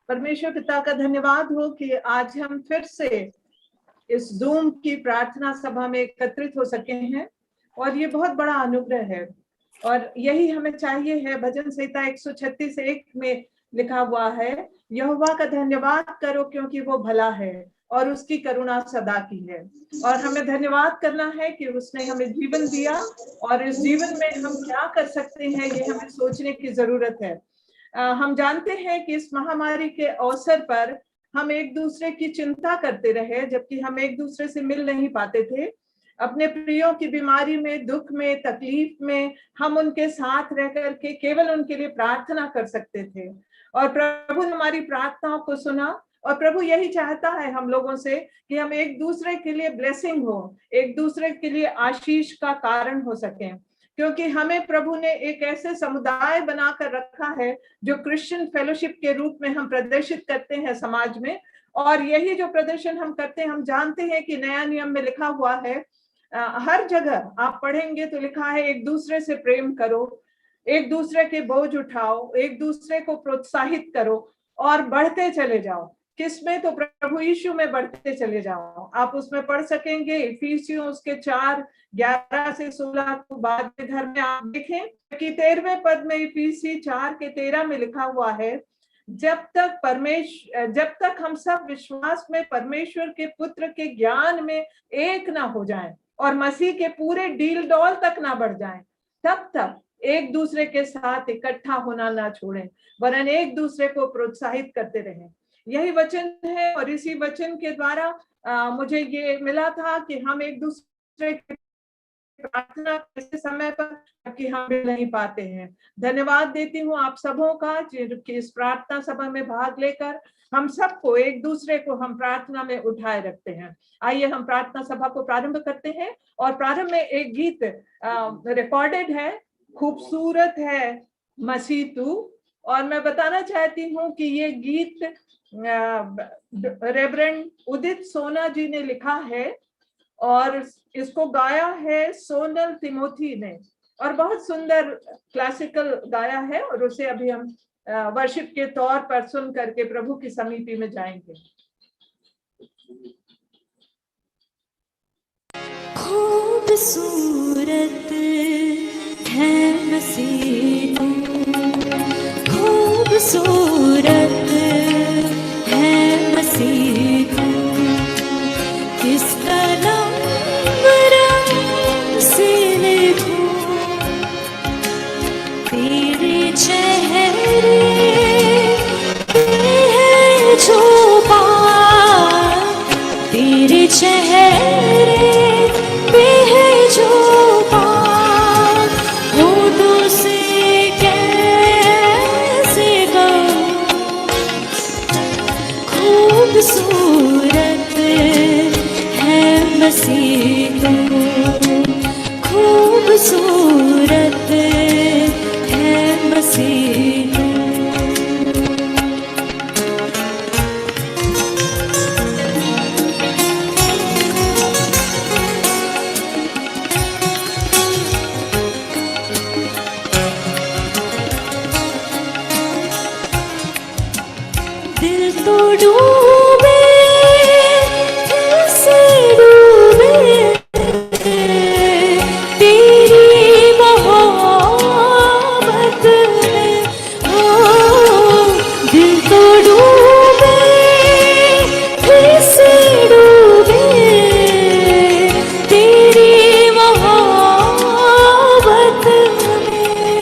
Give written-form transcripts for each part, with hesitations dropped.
परमेश्वर पिता का धन्यवाद हो कि आज हम फिर से इस जूम की प्रार्थना सभा में एकत्रित हो सके हैं और ये बहुत बड़ा अनुग्रह है और यही हमें चाहिए है। भजन संहिता 136:1 में लिखा हुआ है, यहोवा का धन्यवाद करो क्योंकि वो भला है और उसकी करुणा सदा की है। और हमें धन्यवाद करना है कि उसने हमें जीवन दिया और इस जीवन में हम क्या कर सकते हैं ये हमें सोचने की जरूरत है। हम जानते हैं कि इस महामारी के अवसर पर हम एक दूसरे की चिंता करते रहे, जबकि हम एक दूसरे से मिल नहीं पाते थे। अपने प्रियों की बीमारी में, दुख में, तकलीफ में हम उनके साथ रह करके केवल उनके लिए प्रार्थना कर सकते थे और प्रभु ने हमारी प्रार्थनाओं को सुना। और प्रभु यही चाहता है हम लोगों से कि हम एक दूसरे के लिए ब्लेसिंग हो, एक दूसरे के लिए आशीष का कारण हो सकें, क्योंकि हमें प्रभु ने एक ऐसे समुदाय बनाकर रखा है जो क्रिश्चियन फेलोशिप के रूप में हम प्रदर्शित करते हैं समाज में। और यही जो प्रदर्शन हम करते हैं, हम जानते हैं कि नया नियम में लिखा हुआ है, हर जगह आप पढ़ेंगे तो लिखा है एक दूसरे से प्रेम करो, एक दूसरे के बोझ उठाओ, एक दूसरे को प्रोत्साहित करो और बढ़ते चले जाओ। किसमें? तो प्रभु यीशु में बढ़ते चले जाओ। आप उसमें पढ़ सकेंगे इफिसियों उसके 4:11-16 को बाद में घर में आप देखें कि 13वें पद में इफिसी 4:13 में लिखा हुआ है, जब तक हम सब विश्वास में परमेश्वर के पुत्र के ज्ञान में एक ना हो जाएं और मसीह के पूरे डील डॉल तक ना बढ़ जाएं, तब तक एक दूसरे के साथ इकट्ठा होना ना छोड़ें, वरन एक दूसरे को प्रोत्साहित करते रहें। यही वचन है और इसी वचन के द्वारा मुझे ये मिला था कि हम एक दूसरे की प्रार्थना ऐसे समय पर कि हम मिल नहीं पाते हैं। धन्यवाद देती हूँ आप सबों का कि इस प्रार्थना सभा में भाग लेकर हम सबको, एक दूसरे को हम प्रार्थना में उठाए रखते हैं। आइए हम प्रार्थना सभा को प्रारंभ करते हैं और प्रारंभ में एक गीत रिकॉर्डेड है, खूबसूरत है मसीह तू। और मैं बताना चाहती हूँ कि ये गीत रेवरेंड उदित सोना जी ने लिखा है और इसको गाया है सोनल तिमोथी ने, और बहुत सुंदर क्लासिकल गाया है। और उसे अभी हम वर्शिप के तौर पर सुन करके प्रभु की समीपी में जाएंगे। खूबसूरत है मसीह, खूबसूरत है मसीह, किस कलम रंग से लिखूं तेरे चेहरे पे है जो बात, तेरे चेहरे पे है जो बात, होठों से कैसे कहूं, खूबसूरत है मसीह, खूबसूरत है मसीह। दिल तो डूबे से डूबे तेरी मोहब्बत में, हो दिल तो डूबे से डूबे तेरी मोहब्बत में,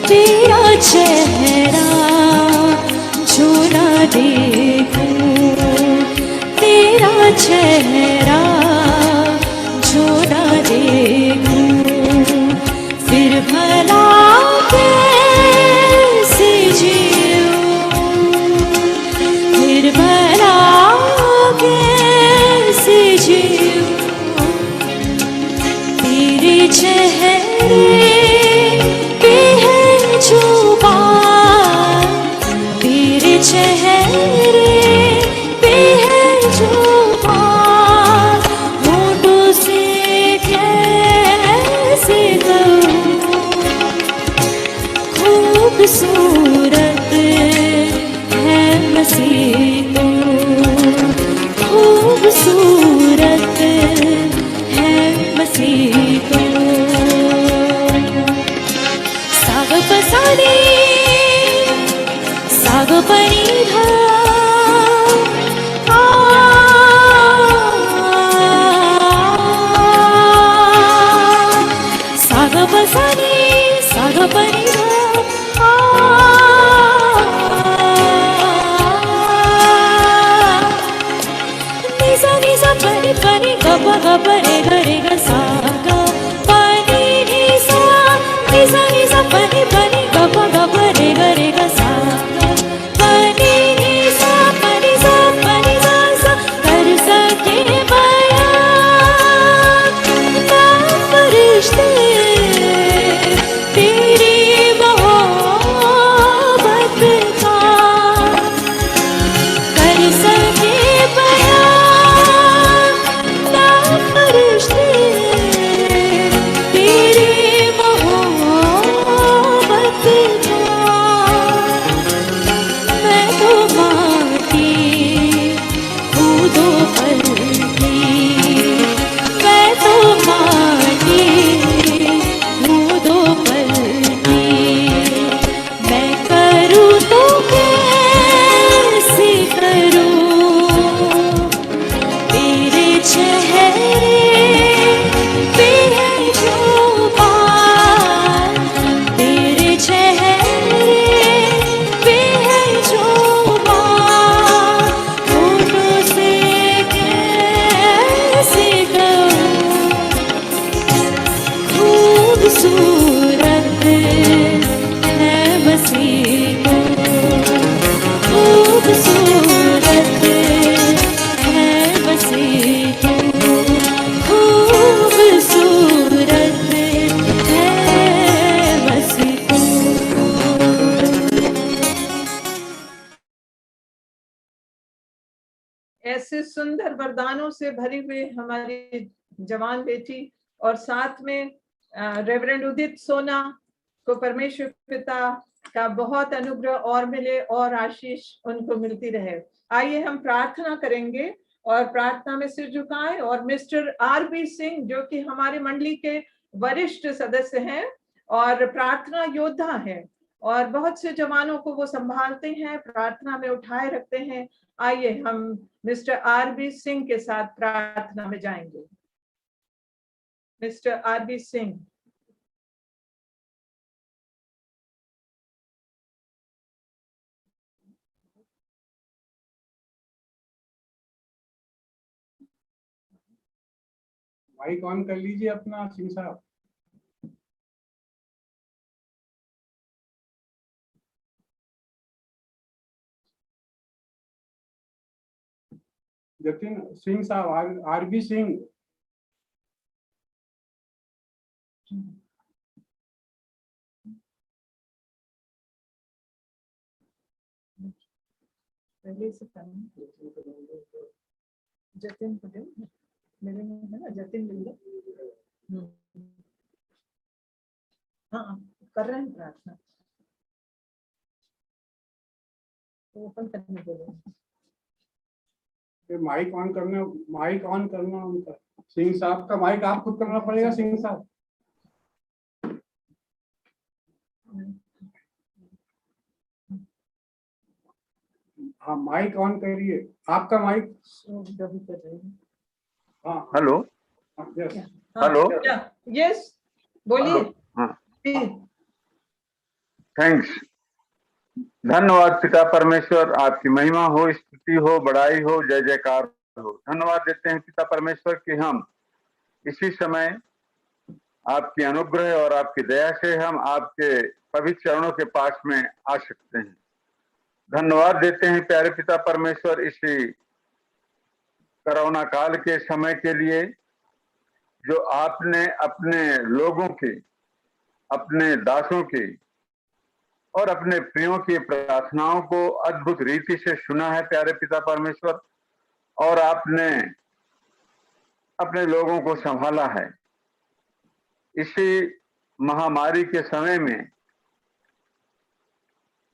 तेरा चेहरा जो ना देखूं, तेरा चेहरा जो ना देखूं, फिर भला कैसे जीऊं, फिर भला कैसे जीऊं, तेरे चेहरे पे है जो बात, तेरे चेहरे पे है जो बात, होठों से कैसे कहूं, पनि ध सा ग प सा नि सा ग पनि ध नि सा पनि पनि ग प रे ग सा ग पनि नि सा पनि पनि ग प रे ग सा पनि नि सा पनि सा कर सके बयां ना फरिश्ते तेरी मोहब्बत का कर सके बयां ना फरिश्ते तेरी मोहब्बत का। मैं तो माटी हूँ दो पल की, मैं तो माटी हूँ दो पल की, मैं करूँ तो कैसे करूँ तेरे चेहरे पे है जो बात, तेरे चेहरे पे है जो बात, होठों से कैसे कहूँ खूबसूरत है बसी तू, खूबसूरत है बसी तू, खूबसूरत है बसी तू। ऐसे सुंदर वरदानों से भरी हुई हमारी जवान बेटी और साथ में रेवरेंड उदित सोना को परमेश्वर पिता का बहुत अनुग्रह और मिले और आशीष उनको मिलती रहे। आइए हम प्रार्थना करेंगे और प्रार्थना में सिर झुकाएं और मिस्टर आर.बी. सिंह जो कि हमारे मंडली के वरिष्ठ सदस्य हैं और प्रार्थना योद्धा हैं और बहुत से जवानों को वो संभालते हैं, प्रार्थना में उठाए रखते हैं। आइए हम मिस्टर आर.बी. सिंह के साथ प्रार्थना में जाएंगे। Mister R B. Singh. Mike on कर लीजिए अपना सिंह साहब। जतिन सिंह साहब, आर.बी. सिंह। पहले से जतिन को दे, मेरे में है ना जतिन मिल लो। हाँ कर रहे हैं प्रार्थना, ओपन करने बोलो। माइक ऑन करना उनका। सिंह साहब का माइक आप खुद करना पड़ेगा सिंह साहब। हाँ माइक ऑन करिए, आपका माइक। हाँ हेलो यस हेलो यस बोलिए। हाँ थैंक्स। धन्यवाद पिता परमेश्वर, आपकी महिमा हो, स्तुति हो, बड़ाई हो, जय जयकार हो। धन्यवाद देते हैं पिता परमेश्वर कि हम इसी समय आपकी अनुग्रह और आपकी दया से हम आपके पवित्र चरणों के पास में आ सकते हैं। धन्यवाद देते हैं प्यारे पिता परमेश्वर इसी कोरोना काल के समय के लिए जो आपने अपने लोगों की, अपने दासों की और अपने प्रियों की प्रार्थनाओं को अद्भुत रीति से सुना है प्यारे पिता परमेश्वर, और आपने अपने लोगों को संभाला है। इसी महामारी के समय में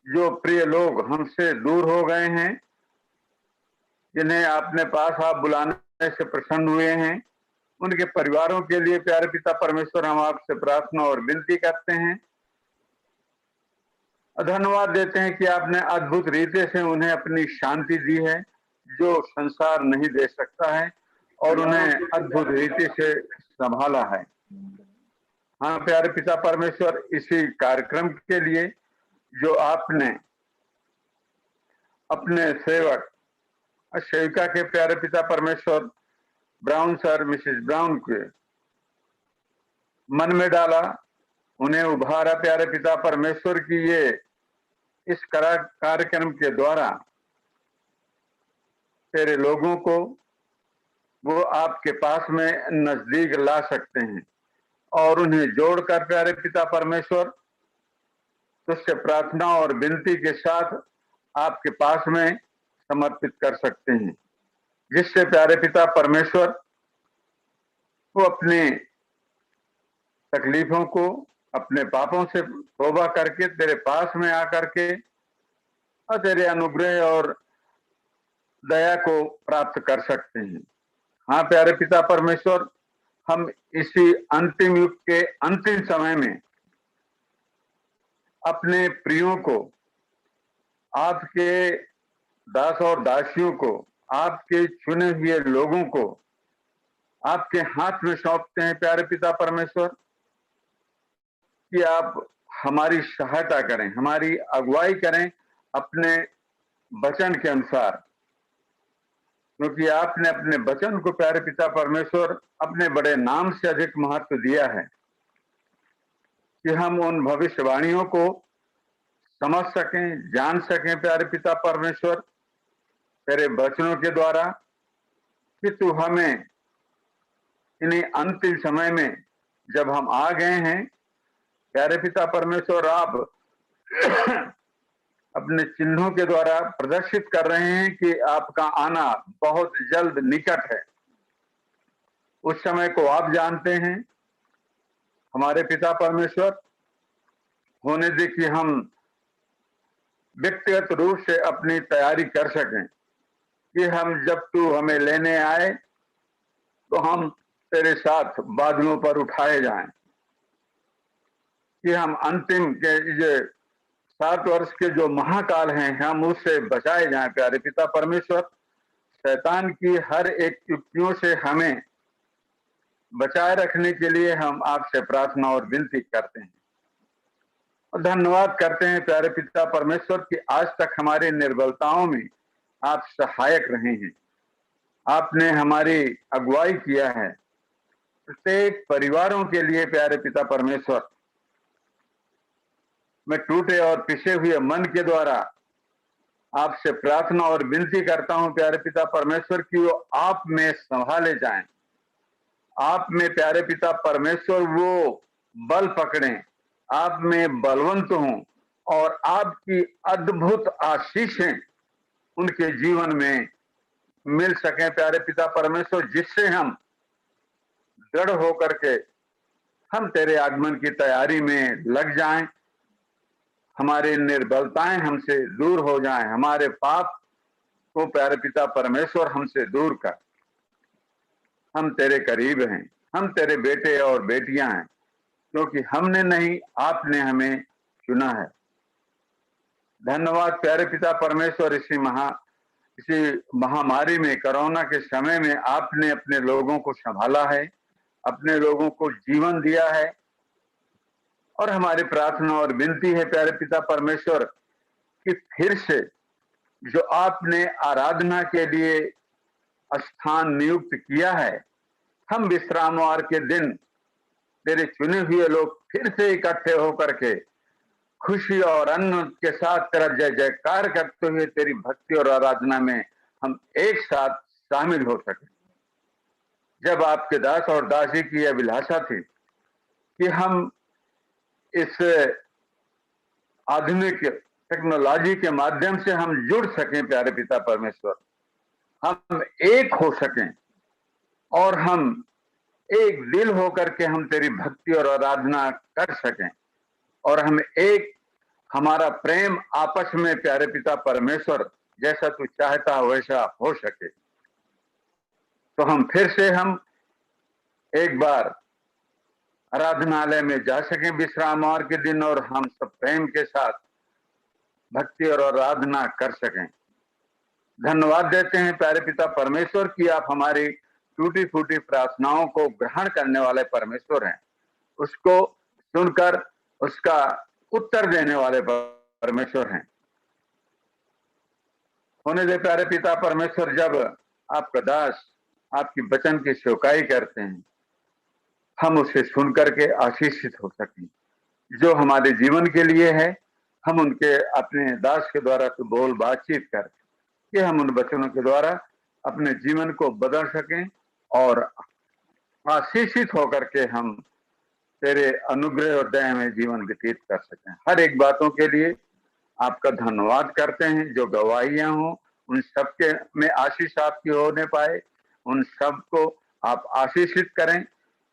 जो प्रिय लोग हमसे दूर हो गए हैं, जिन्हें अपने पास आप बुलाने से प्रसन्न हुए हैं, उनके परिवारों के लिए प्यारे पिता परमेश्वर हम आपसे प्रार्थना और विनती करते हैं धन्यवाद देते हैं कि आपने अद्भुत रीति से उन्हें अपनी शांति दी है जो संसार नहीं दे सकता है, और उन्हें अद्भुत रीति से संभाला है। हाँ प्यारे पिता परमेश्वर, इसी कार्यक्रम के लिए जो आपने अपने सेवक सेविका के प्यारे पिता परमेश्वर ब्राउन सर, मिसेस ब्राउन के मन में डाला, उन्हें उभारा प्यारे पिता परमेश्वर की ये इस कार्यक्रम के द्वारा तेरे लोगों को वो आपके पास में नजदीक ला सकते हैं, और उन्हें जोड़कर प्यारे पिता परमेश्वर तुझसे प्रार्थना और विनती के साथ आपके पास में समर्पित कर सकते हैं, जिससे प्यारे पिता परमेश्वर वो अपने तकलीफों को, अपने पापों से तौबा करके तेरे पास में आकर के और तेरे अनुग्रह और दया को प्राप्त कर सकते हैं। हाँ प्यारे पिता परमेश्वर, हम इसी अंतिम युग के अंतिम समय में अपने प्रियों को, आपके दास और दासियों को, आपके चुने हुए लोगों को आपके हाथ में सौंपते हैं प्यारे पिता परमेश्वर, कि आप हमारी सहायता करें, हमारी अगुवाई करें अपने वचन के अनुसार, क्योंकि आपने अपने वचन को प्यारे पिता परमेश्वर अपने बड़े नाम से अधिक महत्व दिया है कि हम उन भविष्यवाणियों को समझ सकें, जान सकें प्यारे पिता परमेश्वर तेरे वचनों के द्वारा, कि तू हमें इन्हीं अंतिम समय में जब हम आ गए हैं प्यारे पिता परमेश्वर, आप अपने चिन्हों के द्वारा प्रदर्शित कर रहे हैं कि आपका आना बहुत जल्द निकट है। उस समय को आप जानते हैं हमारे पिता परमेश्वर, होने दे कि हम व्यक्तिगत रूप से अपनी तैयारी कर सकें, कि हम जब तू हमें लेने आए तो हम तेरे साथ बादलों पर उठाए जाएं, कि हम अंतिम के ये 7 वर्ष के जो महाकाल हैं हम उससे बचाए जाएं प्यारे पिता परमेश्वर। शैतान की हर एक युक्तियों से हमें बचाए रखने के लिए हम आपसे प्रार्थना और विनती करते हैं और धन्यवाद करते हैं प्यारे पिता परमेश्वर कि आज तक हमारी निर्बलताओं में आप सहायक रहे हैं। आपने हमारी अगुवाई किया है प्रत्येक परिवारों के लिए प्यारे पिता परमेश्वर। मैं टूटे और पिसे हुए मन के द्वारा आपसे प्रार्थना और विनती करता हूं प्यारे पिता परमेश्वर कि वो आप में संभाले जाएं, आप में प्यारे पिता परमेश्वर वो बल पकड़ें, आप में बलवंत हों और आपकी अद्भुत आशीषें उनके जीवन में मिल सकें प्यारे पिता परमेश्वर, जिससे हम दृढ़ होकर के हम तेरे आगमन की तैयारी में लग जाएं, हमारी निर्बलताएं हमसे दूर हो जाएं, हमारे पाप को प्यारे पिता परमेश्वर हमसे दूर कर। हम तेरे करीब हैं, हम तेरे बेटे और बेटियां हैं, क्योंकि हमने नहीं आपने हमें चुना है। धन्यवाद प्यारे पिता परमेश्वर, इसी महामारी में, कोरोना के समय में आपने अपने लोगों को संभाला है, अपने लोगों को जीवन दिया है। और हमारी प्रार्थना और विनती है प्यारे पिता परमेश्वर कि फिर से जो आपने आराधना के लिए स्थान नियुक्त किया है, हम विश्रामवार के दिन तेरे चुने हुए लोग फिर से इकट्ठे होकर के खुशी और आनंद के साथ तेरा जय जयकार करते हुए तेरी भक्ति और आराधना में हम एक साथ शामिल हो सके। जब आपके दास और दासी की अभिलाषा थी कि हम इस आधुनिक टेक्नोलॉजी के माध्यम से हम जुड़ सकें प्यारे पिता परमेश्वर, हम एक हो सकें और हम एक दिल होकर के हम तेरी भक्ति और आराधना कर सकें, और हम एक हमारा प्रेम आपस में प्यारे पिता परमेश्वर जैसा तू चाहता वैसा हो सके। तो हम फिर से हम एक बार आराधनालय में जा सकें विश्रामवार के दिन, और हम सब प्रेम के साथ भक्ति और आराधना कर सकें। धन्यवाद देते हैं प्यारे पिता परमेश्वर की आप हमारी टूटी फूटी प्रार्थनाओं को ग्रहण करने वाले परमेश्वर हैं, उसको सुनकर उसका उत्तर देने वाले परमेश्वर हैं। होने दे प्यारे पिता परमेश्वर, जब आपका दास आपकी वचन की सेवकाई करते हैं, हम उसे सुन करके आशीषित हो सकें। जो हमारे जीवन के लिए है, हम उनके अपने दास के द्वारा तो बोल बातचीत कर कि हम उन वचनों के द्वारा अपने जीवन को बदल सकें और आशीषित होकर के हम तेरे अनुग्रह और दया में जीवन व्यतीत कर सकें। हर एक बातों के लिए आपका धन्यवाद करते हैं। जो गवाहियां हों उन सबके में आशीष आपकी होने पाए, उन सबको आप आशीषित करें।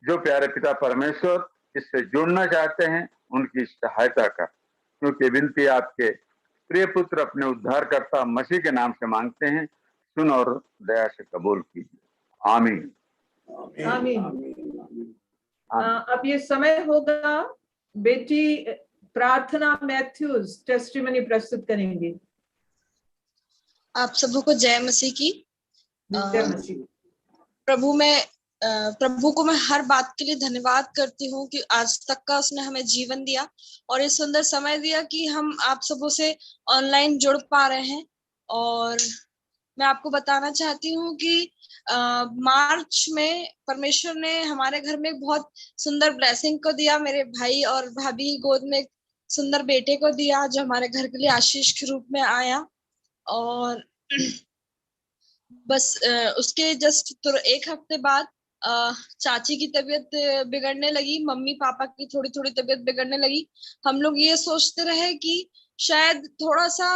जो प्यारे पिता परमेश्वर इससे जुड़ना चाहते हैं उनकी सहायता कर, क्योंकि विनती आपके प्रिय पुत्र अपने उद्धारकर्ता मसीह के नाम से मांगते हैं। सुन और दया से कबूल कीजिए। आमीन। आमीन। अब ये समय होगा, बेटी प्रार्थना मैथ्यूज टेस्टिमनी प्रस्तुत करेंगे। आप सबको जय मसीह की। जय मसीह। प्रभु को मैं हर बात के लिए धन्यवाद करती हूँ कि आज तक का उसने हमें जीवन दिया और ये सुंदर समय दिया कि हम आप सबों से ऑनलाइन जुड़ पा रहे हैं। और मैं आपको बताना चाहती हूँ कि मार्च में परमेश्वर ने हमारे घर में बहुत सुंदर ब्लेसिंग को दिया। मेरे भाई और भाभी गोद में एक सुंदर बेटे को दिया जो हमारे घर के लिए आशीष के रूप में आया। और बस उसके जस्ट एक हफ्ते बाद चाची की तबीयत बिगड़ने लगी, मम्मी पापा की थोड़ी थोड़ी तबीयत बिगड़ने लगी। हम लोग ये सोचते रहे कि शायद थोड़ा सा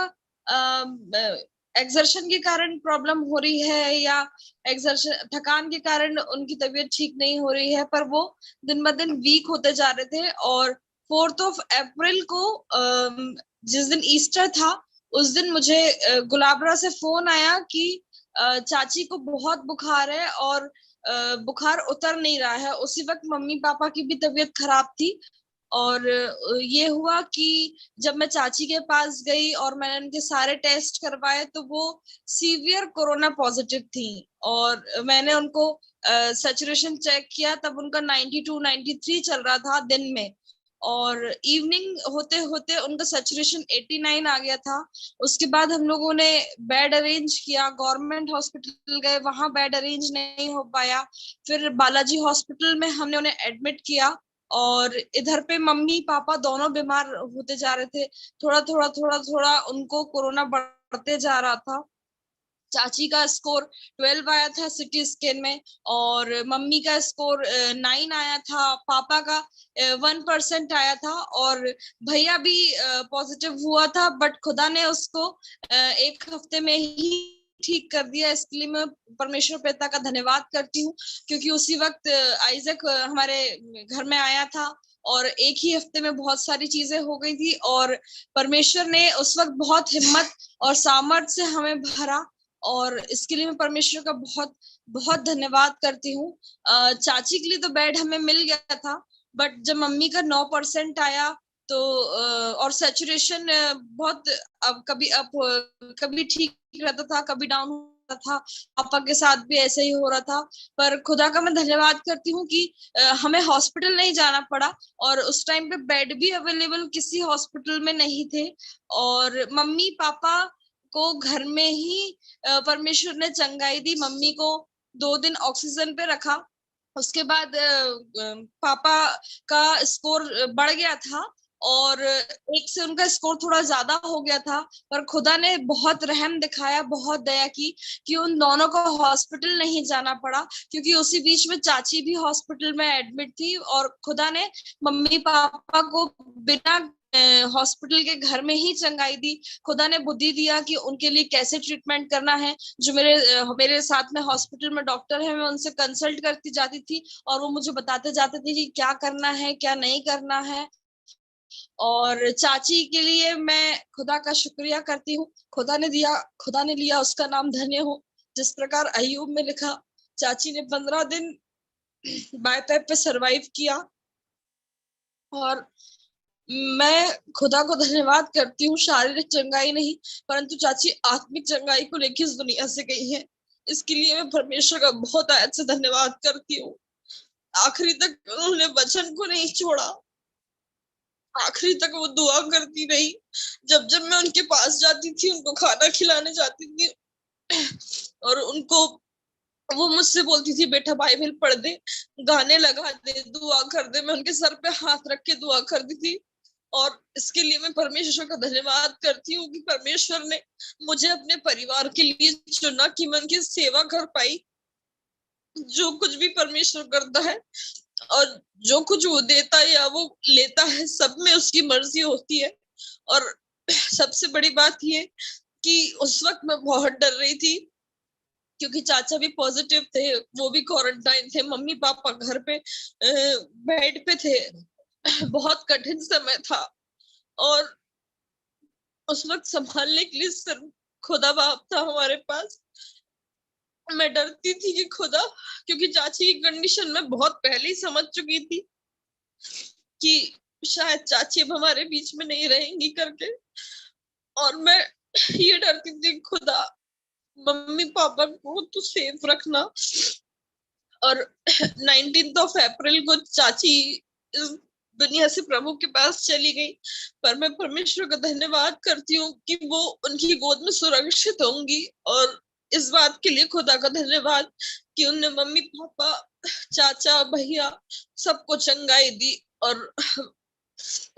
एक्सर्शन के कारण प्रॉब्लम हो रही है या एक्सर्शन थकान के कारण उनकी तबीयत ठीक नहीं हो रही है, पर वो दिन ब दिन वीक होते जा रहे थे। और 4 अप्रैल को जिस दिन ईस्टर था उस दिन मुझे गुलाबरा से फोन आया कि चाची को बहुत बुखार है और बुखार उतर नहीं रहा है। उसी वक्त मम्मी पापा की भी तबीयत खराब थी और ये हुआ कि जब मैं चाची के पास गई और मैंने उनके सारे टेस्ट करवाए तो वो सीवियर कोरोना पॉजिटिव थी। और मैंने उनको सैचुरेशन चेक किया, तब उनका 92-93 चल रहा था दिन में, और इवनिंग होते होते उनका सैचुरेशन 89 आ गया था। उसके बाद हम लोगों ने बेड अरेंज किया, गवर्नमेंट हॉस्पिटल गए, वहां बेड अरेंज नहीं हो पाया। फिर बालाजी हॉस्पिटल में हमने उन्हें एडमिट किया और इधर पे मम्मी पापा दोनों बीमार होते जा रहे थे। थोड़ा थोड़ा उनको कोरोना बढ़ते जा रहा था। चाची का स्कोर 12 आया था सिटी स्कैन में और मम्मी का स्कोर 9 आया था, पापा का 1% आया था और भैया भी पॉजिटिव हुआ था, बट खुदा ने उसको एक हफ्ते में ही ठीक कर दिया। इसके लिए मैं परमेश्वर पिता का धन्यवाद करती हूँ, क्योंकि उसी वक्त आइजक हमारे घर में आया था और एक ही हफ्ते में बहुत सारी चीजें हो गई थी और परमेश्वर ने उस वक्त बहुत हिम्मत और सामर्थ्य से हमें भरा और इसके लिए मैं परमेश्वर का बहुत बहुत धन्यवाद करती हूँ। चाची के लिए तो बेड हमें मिल गया था, बट जब मम्मी का 9% आया तो और सैचुरेशन बहुत कभी ठीक रहता था, कभी डाउन होता था। पापा के साथ भी ऐसे ही हो रहा था, पर खुदा का मैं धन्यवाद करती हूँ कि हमें हॉस्पिटल नहीं जाना पड़ा और उस टाइम पे बेड भी अवेलेबल किसी हॉस्पिटल में नहीं थे और मम्मी पापा को घर में ही परमेश्वर ने चंगाई दी। मम्मी को 2 दिन ऑक्सीजन पे रखा, उसके बाद पापा का स्कोर बढ़ गया था और एक से उनका स्कोर थोड़ा ज्यादा हो गया था, पर खुदा ने बहुत रहम दिखाया, बहुत दया की कि उन दोनों को हॉस्पिटल नहीं जाना पड़ा, क्योंकि उसी बीच में चाची भी हॉस्पिटल में एडमिट थी और खुदा ने मम्मी पापा को बिना हॉस्पिटल के घर में ही चंगाई दी। खुदा ने बुद्धि दिया कि उनके लिए कैसे ट्रीटमेंट करना है। जो मेरे साथ में हॉस्पिटल में डॉक्टर है, मैं उनसे कंसल्ट करती जाती थी और वो मुझे बताते जाते थे कि क्या करना है क्या नहीं करना है। और चाची के लिए मैं खुदा का शुक्रिया करती हूँ। खुदा ने दिया, खुदा ने लिया, उसका नाम धन्य हो। जिस प्रकार अय्यूब में लिखा, चाची ने 15 दिन बाय पैप पे सरवाइव किया और मैं खुदा को धन्यवाद करती हूँ, शारीरिक चंगाई नहीं परंतु चाची आत्मिक चंगाई को लेकर इस दुनिया से गई है। इसके लिए मैं परमेश्वर का बहुत आयत से धन्यवाद करती हूँ। आखिरी तक उन्होंने वचन को नहीं छोड़ा, आखिरी तक वो दुआ करती रही। जब जब मैं उनके पास जाती थी, उनको खाना खिलाने जाती थी और उनको वो मुझसे बोलती थी बेटा बाइबल पढ़ दे, गाने लगा दे, दुआ कर दे, मैं उनके सर पे हाथ रख के दुआ करती थी। और इसके लिए मैं परमेश्वर का धन्यवाद करती हूँ कि परमेश्वर ने मुझे अपने परिवार के लिए चुना कि मैं उनकी सेवा कर पाई। जो कुछ भी परमेश्वर करता है और जो कुछ वो देता है या वो लेता है, सब में उसकी मर्जी होती है। और सबसे बड़ी बात ये कि उस वक्त मैं बहुत डर रही थी क्योंकि चाचा भी पॉजिटिव थे, वो भी क्वारंटाइन थे, मम्मी पापा घर पे बेड पे थे। बहुत कठिन समय था और उस वक्त संभालने के लिए सिर्फ खुदा बाप था हमारे पास। मैं डरती थी कि खुदा, क्योंकि चाची की कंडीशन में बहुत पहले ही समझ चुकी थी कि शायद चाची अब हमारे बीच में नहीं रहेंगी करके। और मैं ये डरती थी खुदा मम्मी पापा को तो सेफ रखना। और 19 अप्रैल को चाची इस दुनिया से प्रभु के पास चली गई, पर मैं परमेश्वर का धन्यवाद करती हूँ कि वो उनकी गोद में सुरक्षित होंगी। और इस बात के लिए खुदा का धन्यवाद कि उनने मम्मी पापा चाचा भैया सबको चंगाई दी और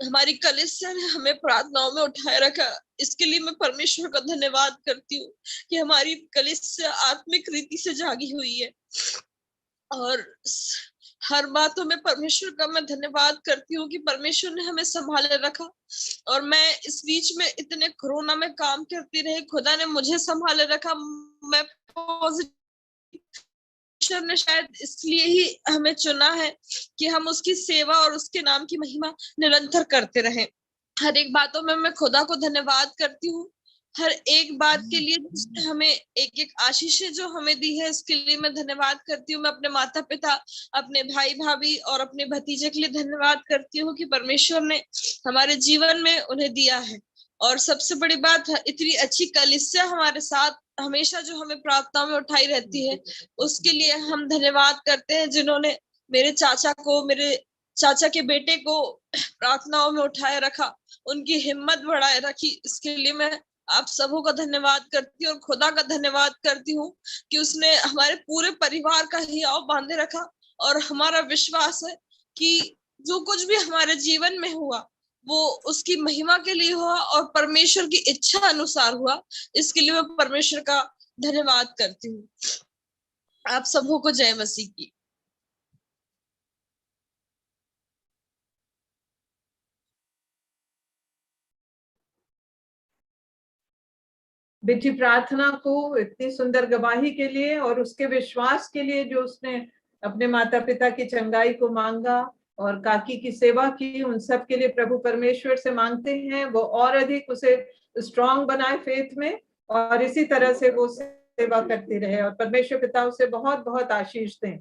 हमारी कलीसिया ने हमें प्रार्थनाओं में उठाए रखा। इसके लिए मैं परमेश्वर का धन्यवाद करती हूँ कि हमारी कलीसिया आत्मिक रीति से जागी हुई है। और हर बातों में परमेश्वर का मैं धन्यवाद करती हूँ कि परमेश्वर ने हमें संभाले रखा। और मैं इस बीच में इतने कोरोना में काम करती रही, खुदा ने मुझे संभाले रखा। मैं परमेश्वर ने शायद इसलिए ही हमें चुना है कि हम उसकी सेवा और उसके नाम की महिमा निरंतर करते रहें। हर एक बातों में मैं खुदा को धन्यवाद करती हूँ, हर एक बात के लिए जिसने हमें एक एक आशीषें जो हमें दी है इसके लिए मैं धन्यवाद करती हूँ। मैं अपने माता पिता, अपने भाई भाभी और अपने भतीजे के लिए धन्यवाद करती हूँ कि परमेश्वर ने हमारे जीवन में उन्हें दिया है। और सबसे बड़ी बात, इतनी अच्छी कलीसिया हमारे साथ हमेशा जो हमें प्रार्थनाओं में उठाई रहती है, उसके लिए हम धन्यवाद करते हैं जिन्होंने मेरे चाचा को, मेरे चाचा के बेटे को प्रार्थनाओं में उठाए रखा, उनकी हिम्मत बढ़ाए रखी। इसके लिए मैं आप सबों का धन्यवाद करती हूँ और खुदा का धन्यवाद करती हूँ कि उसने हमारे पूरे परिवार का हियाव बांधे रखा। और हमारा विश्वास है कि जो कुछ भी हमारे जीवन में हुआ वो उसकी महिमा के लिए हुआ और परमेश्वर की इच्छा अनुसार हुआ। इसके लिए मैं परमेश्वर का धन्यवाद करती हूँ। आप सबों को जय मसीह की। बेटी प्रार्थना को इतनी सुंदर गवाही के लिए और उसके विश्वास के लिए जो उसने अपने माता पिता की चंगाई को मांगा और काकी की सेवा की, उन सब के लिए प्रभु परमेश्वर से मांगते हैं वो और अधिक उसे स्ट्रांग बनाए फेथ में और इसी तरह से वो सेवा करती रहे और परमेश्वर पिता उसे बहुत बहुत आशीष दें।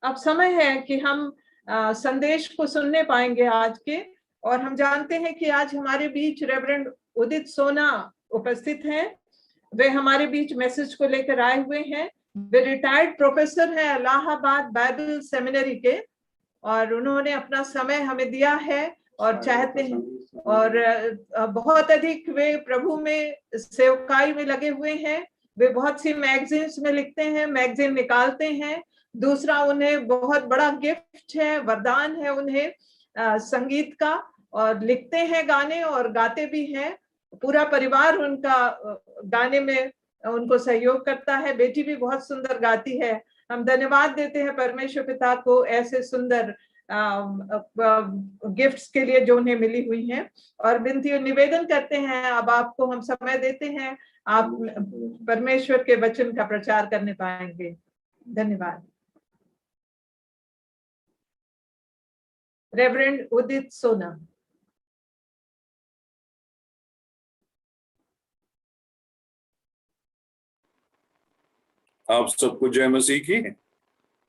अब समय है कि हम संदेश को सुनने पाएंगे आज के। और हम जानते हैं कि आज हमारे बीच रेवरेंड उदित सोना उपस्थित हैं। वे हमारे बीच मैसेज को लेकर आए हुए हैं। वे रिटायर्ड प्रोफेसर हैं इलाहाबाद बाइबल सेमिनरी के और उन्होंने अपना समय हमें दिया है और चाहते हैं और बहुत अधिक वे प्रभु में सेवकाई में लगे हुए हैं। वे बहुत सी मैगजीन्स में लिखते हैं, मैगजीन निकालते हैं। दूसरा, उन्हें बहुत बड़ा गिफ्ट है, वरदान है उन्हें संगीत का, और लिखते हैं गाने और गाते भी हैं। पूरा परिवार उनका गाने में उनको सहयोग करता है। बेटी भी बहुत सुंदर गाती है। हम धन्यवाद देते हैं परमेश्वर पिता को ऐसे सुंदर गिफ्ट्स के लिए जो उन्हें मिली हुई हैं। और विनती और निवेदन करते हैं, अब आपको हम समय देते हैं, आप परमेश्वर के वचन का प्रचार करने पाएंगे। धन्यवाद। रेवरेंड उदित सोना। आप सबको जय मसीह की।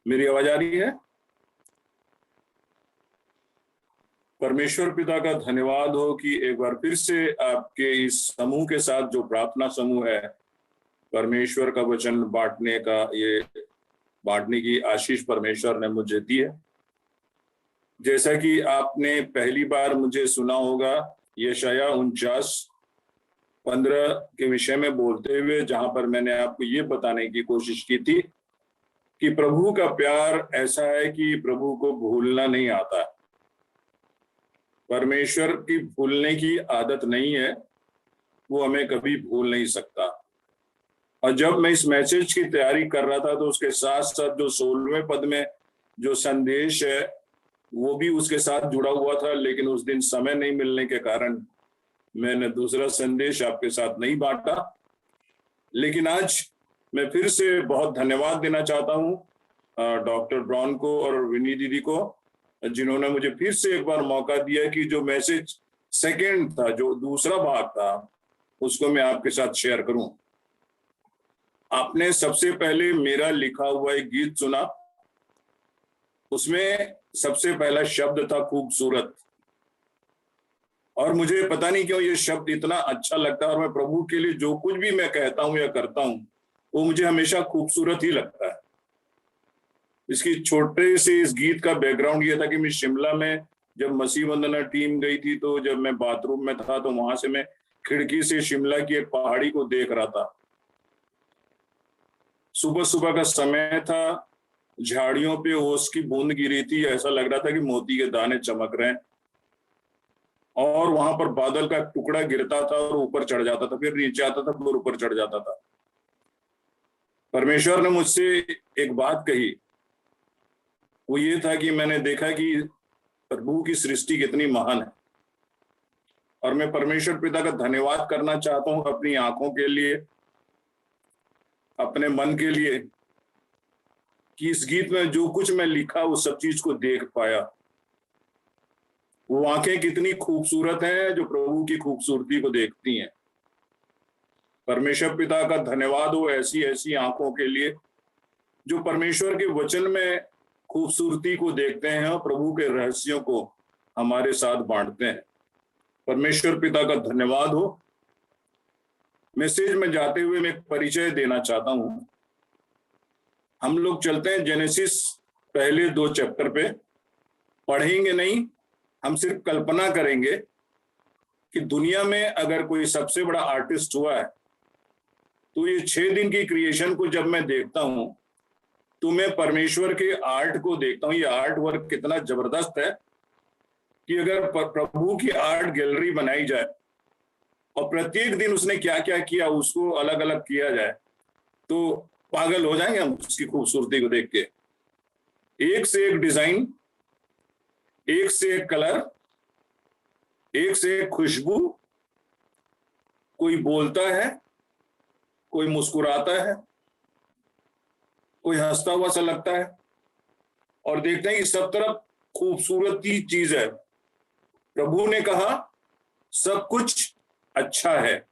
मेरी आवाज आ रही है? परमेश्वर पिता का धन्यवाद हो कि एक बार फिर से आपके इस समूह के साथ जो प्रार्थना समूह है, परमेश्वर का वचन बांटने की आशीष परमेश्वर ने मुझे दी है। जैसा कि आपने पहली बार मुझे सुना होगा यशाया 49:15 के विषय में बोलते हुए, जहां पर मैंने आपको ये बताने की कोशिश की थी कि प्रभु का प्यार ऐसा है कि प्रभु को भूलना नहीं आता। परमेश्वर की भूलने की आदत नहीं है, वो हमें कभी भूल नहीं सकता। और जब मैं इस मैसेज की तैयारी कर रहा था तो उसके साथ साथ जो 16वें पद में जो संदेश है वो भी उसके साथ जुड़ा हुआ था, लेकिन उस दिन समय नहीं मिलने के कारण मैंने दूसरा संदेश आपके साथ नहीं बांटा। लेकिन आज मैं फिर से बहुत धन्यवाद देना चाहता हूँ डॉक्टर ब्राउन को और विनी दीदी को, जिन्होंने मुझे फिर से एक बार मौका दिया कि जो मैसेज सेकंड था, जो दूसरा भाग था, उसको मैं आपके साथ शेयर करूं। आपने सबसे पहले मेरा लिखा हुआ एक गीत सुना, उसमें सबसे पहला शब्द था खूबसूरत। और मुझे पता नहीं क्यों ये शब्द इतना अच्छा लगता है, और मैं प्रभु के लिए जो कुछ भी मैं कहता हूं या करता हूं वो मुझे हमेशा खूबसूरत ही लगता है। इसकी छोटे से इस गीत का बैकग्राउंड ये था कि मैं शिमला में जब मसीह वंदना टीम गई थी, तो जब मैं बाथरूम में था तो वहां से मैं खिड़की से शिमला की एक पहाड़ी को देख रहा था। सुबह सुबह का समय था, झाड़ियों पे ओस की बूंद गिरी थी, ऐसा लग रहा था कि मोती के दाने चमक रहे हैं। और वहां पर बादल का टुकड़ा गिरता था और ऊपर चढ़ जाता था, फिर नीचे आता था, फिर ऊपर चढ़ जाता था। परमेश्वर ने मुझसे एक बात कही, वो ये था कि मैंने देखा कि प्रभु की सृष्टि कितनी महान है। और मैं परमेश्वर पिता का धन्यवाद करना चाहता हूं अपनी आंखों के लिए, अपने मन के लिए, कि इस गीत में जो कुछ मैं लिखा उस सब चीज को देख पाया। वो आंखें कितनी खूबसूरत हैं जो प्रभु की खूबसूरती को देखती हैं। परमेश्वर पिता का धन्यवाद हो ऐसी ऐसी आंखों के लिए जो परमेश्वर के वचन में खूबसूरती को देखते हैं और प्रभु के रहस्यों को हमारे साथ बांटते हैं। परमेश्वर पिता का धन्यवाद हो। मैसेज में जाते हुए मैं एक परिचय देना चाहता हूं। हम लोग चलते हैं जेनेसिस पहले 2 चैप्टर पे, पढ़ेंगे नहीं, हम सिर्फ कल्पना करेंगे कि दुनिया में अगर कोई सबसे बड़ा आर्टिस्ट हुआ है तो ये 6 दिन की क्रिएशन को जब मैं देखता हूं तो मैं परमेश्वर के आर्ट को देखता हूं। ये आर्ट वर्क कितना जबरदस्त है कि अगर प्रभु की आर्ट गैलरी बनाई जाए और प्रत्येक दिन उसने क्या क्या किया उसको अलग अलग किया जाए तो पागल हो जाएंगे हम उसकी खूबसूरती को देख के। एक से एक डिजाइन, एक से एक कलर, एक से एक खुशबू। कोई बोलता है, कोई मुस्कुराता है, कोई हंसता हुआ सा लगता है, और देखते हैं कि सब तरफ खूबसूरती चीज है। प्रभु ने कहा सब कुछ अच्छा है।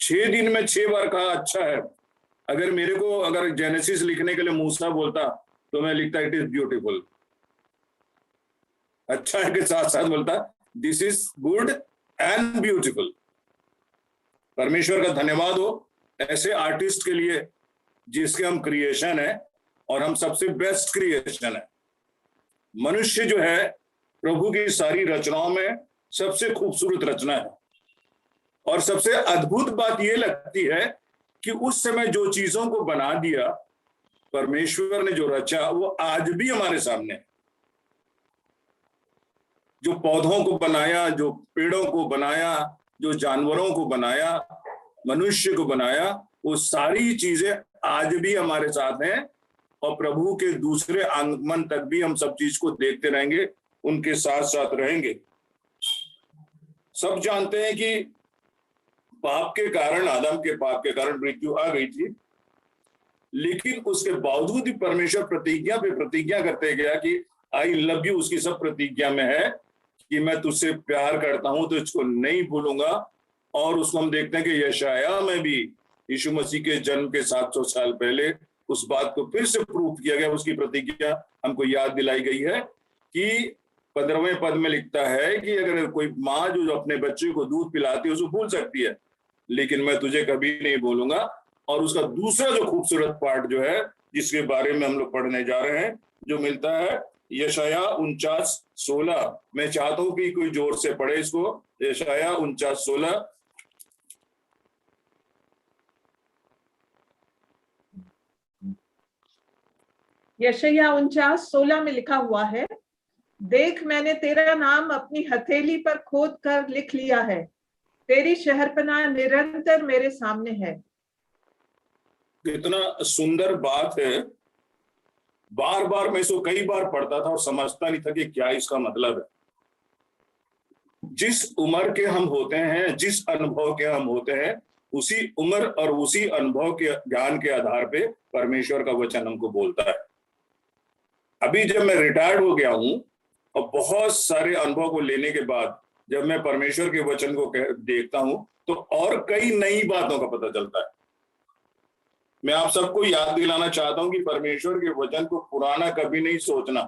6 दिन में 6 बार कहा अच्छा है। अगर मेरे को अगर जेनेसिस लिखने के लिए मूसा बोलता तो मैं लिखता इट इज ब्यूटीफुल। अच्छा है के साथ साथ बोलता this is good and beautiful. परमेश्वर का धन्यवाद हो ऐसे आर्टिस्ट के लिए जिसके हम क्रिएशन है और हम सबसे बेस्ट क्रिएशन है। मनुष्य जो है प्रभु की सारी रचनाओं में सबसे खूबसूरत रचना है। और सबसे अद्भुत बात यह लगती है कि उस समय जो चीजों को बना दिया परमेश्वर ने, जो रचा, वो आज भी हमारे सामने है। जो पौधों को बनाया, जो पेड़ों को बनाया, जो जानवरों को बनाया, मनुष्य को बनाया, वो सारी चीजें आज भी हमारे साथ हैं और प्रभु के दूसरे आगमन तक भी हम सब चीज को देखते रहेंगे, उनके साथ साथ रहेंगे। सब जानते हैं कि पाप के कारण, आदम के पाप के कारण मृत्यु आ गई थी, लेकिन उसके बावजूद भी परमेश्वर प्रतिज्ञा पे प्रतिज्ञा करते गया कि आई लव यू। उसकी सब प्रतिज्ञा में है कि मैं तुझसे प्यार करता हूं, तो इसको नहीं भूलूंगा। और उसको हम देखते हैं कि यशाया में भी यीशु मसीह के जन्म के 700 साल पहले उस बात को फिर से प्रूफ किया गया। उसकी प्रतिज्ञा हमको याद दिलाई गई है कि 15वें पद में लिखता है कि अगर कोई माँ जो अपने बच्चे को दूध पिलाती है उसको भूल सकती है, लेकिन मैं तुझे कभी नहीं भूलूंगा। और उसका दूसरा जो खूबसूरत पार्ट जो है, जिसके बारे में हम लोग पढ़ने जा रहे हैं, जो मिलता है यशाया 49:16। मैं चाहता हूं कि कोई जोर से पढ़े इसको। यशाया 49:16। यशाया 49:16 में लिखा हुआ है, देख मैंने तेरा नाम अपनी हथेली पर खोद कर लिख लिया है, तेरी शहरपनाह निरंतर मेरे सामने है। कितना सुंदर बात है। बार बार मैं इसको कई बार पढ़ता था और समझता नहीं था कि क्या इसका मतलब है। जिस उम्र के हम होते हैं, जिस अनुभव के हम होते हैं, उसी उम्र और उसी अनुभव के ज्ञान के आधार पे परमेश्वर का वचन हमको बोलता है। अभी जब मैं रिटायर्ड हो गया हूं और बहुत सारे अनुभव को लेने के बाद जब मैं परमेश्वर के वचन को देखता हूं तो और कई नई बातों का पता चलता है। मैं आप सबको याद दिलाना चाहता हूं कि परमेश्वर के वचन को पुराना कभी नहीं सोचना।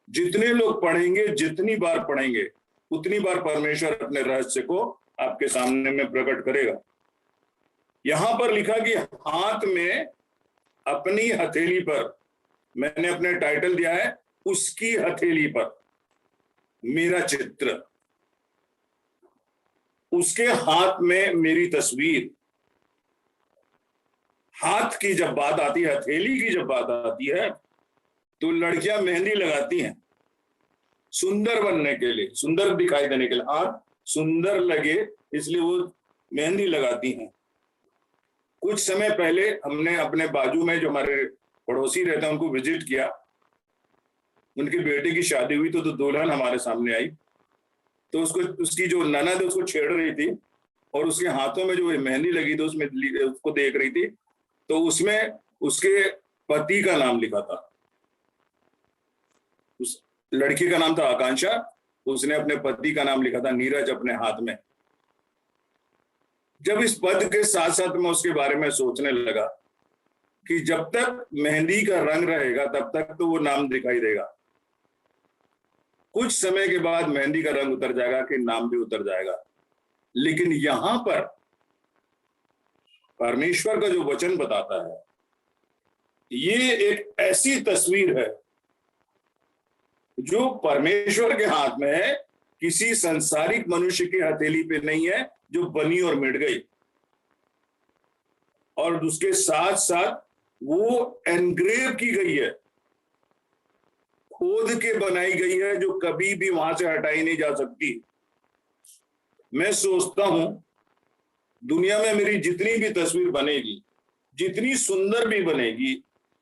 जितने लोग पढ़ेंगे, जितनी बार पढ़ेंगे, उतनी बार परमेश्वर अपने रहस्य को आपके सामने में प्रकट करेगा। यहां पर लिखा कि हाथ में अपनी हथेली पर, मैंने अपने टाइटल दिया है उसकी हथेली पर मेरा चित्र, उसके हाथ में मेरी तस्वीर। हाथ की जब बात आती है, हथेली की जब बात आती है, तो लड़कियां मेहंदी लगाती हैं सुंदर बनने के लिए, सुंदर दिखाई देने के लिए, हाथ सुंदर लगे इसलिए वो मेहंदी लगाती हैं। कुछ समय पहले हमने अपने बाजू में जो हमारे पड़ोसी रहते हैं उनको विजिट किया। उनके बेटे की शादी हुई तो दुल्हन हमारे सामने आई, तो उसकी जो ननद उसको छेड़ रही थी और उसके हाथों में जो मेहंदी लगी थी उसमें उसको देख रही थी, तो उसमें उसके पति का नाम लिखा था। उस लड़की का नाम था आकांक्षा, उसने अपने पति का नाम लिखा था नीरज अपने हाथ में। जब इस पद के साथ साथ मैं उसके बारे में सोचने लगा कि जब तक मेहंदी का रंग रहेगा तब तक तो वो नाम दिखाई देगा, कुछ समय के बाद मेहंदी का रंग उतर जाएगा कि नाम भी उतर जाएगा। लेकिन यहां पर परमेश्वर का जो वचन बताता है, ये एक ऐसी तस्वीर है जो परमेश्वर के हाथ में है, किसी संसारिक मनुष्य की हथेली पे नहीं है जो बनी और मिट गई। और उसके साथ साथ वो एनग्रेव की गई है, खोद के बनाई गई है, जो कभी भी वहां से हटाई नहीं जा सकती। मैं सोचता हूं दुनिया में मेरी जितनी भी तस्वीर बनेगी, जितनी सुंदर भी बनेगी,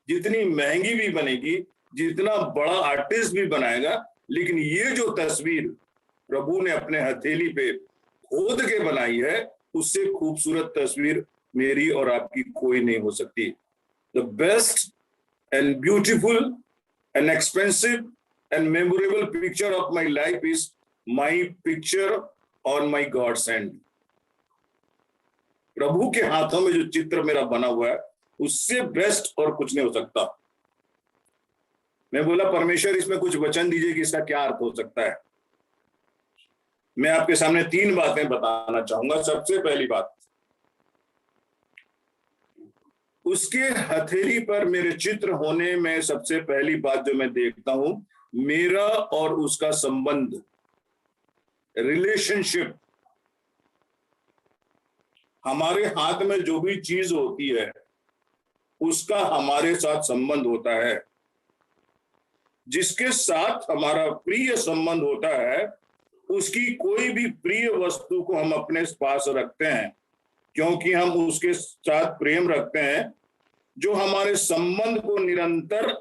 जितनी महंगी भी बनेगी, जितना बड़ा आर्टिस्ट भी बनाएगा, लेकिन ये जो तस्वीर प्रभु ने अपने हथेली पे खोद के बनाई है, उससे खूबसूरत तस्वीर मेरी और आपकी कोई नहीं हो सकती। The best and beautiful and expensive and memorable picture of my life is my picture on my God's hand. प्रभु के हाथों में जो चित्र मेरा बना हुआ है, उससे बेस्ट और कुछ नहीं हो सकता। मैं बोला परमेश्वर इसमें कुछ वचन दीजिए कि इसका क्या अर्थ हो सकता है। मैं आपके सामने 3 बातें बताना चाहूंगा। सबसे पहली बात, उसके हथेली पर मेरे चित्र होने में सबसे पहली बात जो मैं देखता हूं, मेरा और उसका संबंध, रिलेशनशिप। हमारे हाथ में जो भी चीज होती है उसका हमारे साथ संबंध होता है। जिसके साथ हमारा प्रिय संबंध होता है, उसकी कोई भी प्रिय वस्तु को हम अपने पास रखते हैं, क्योंकि हम उसके साथ प्रेम रखते हैं, जो हमारे संबंध को निरंतर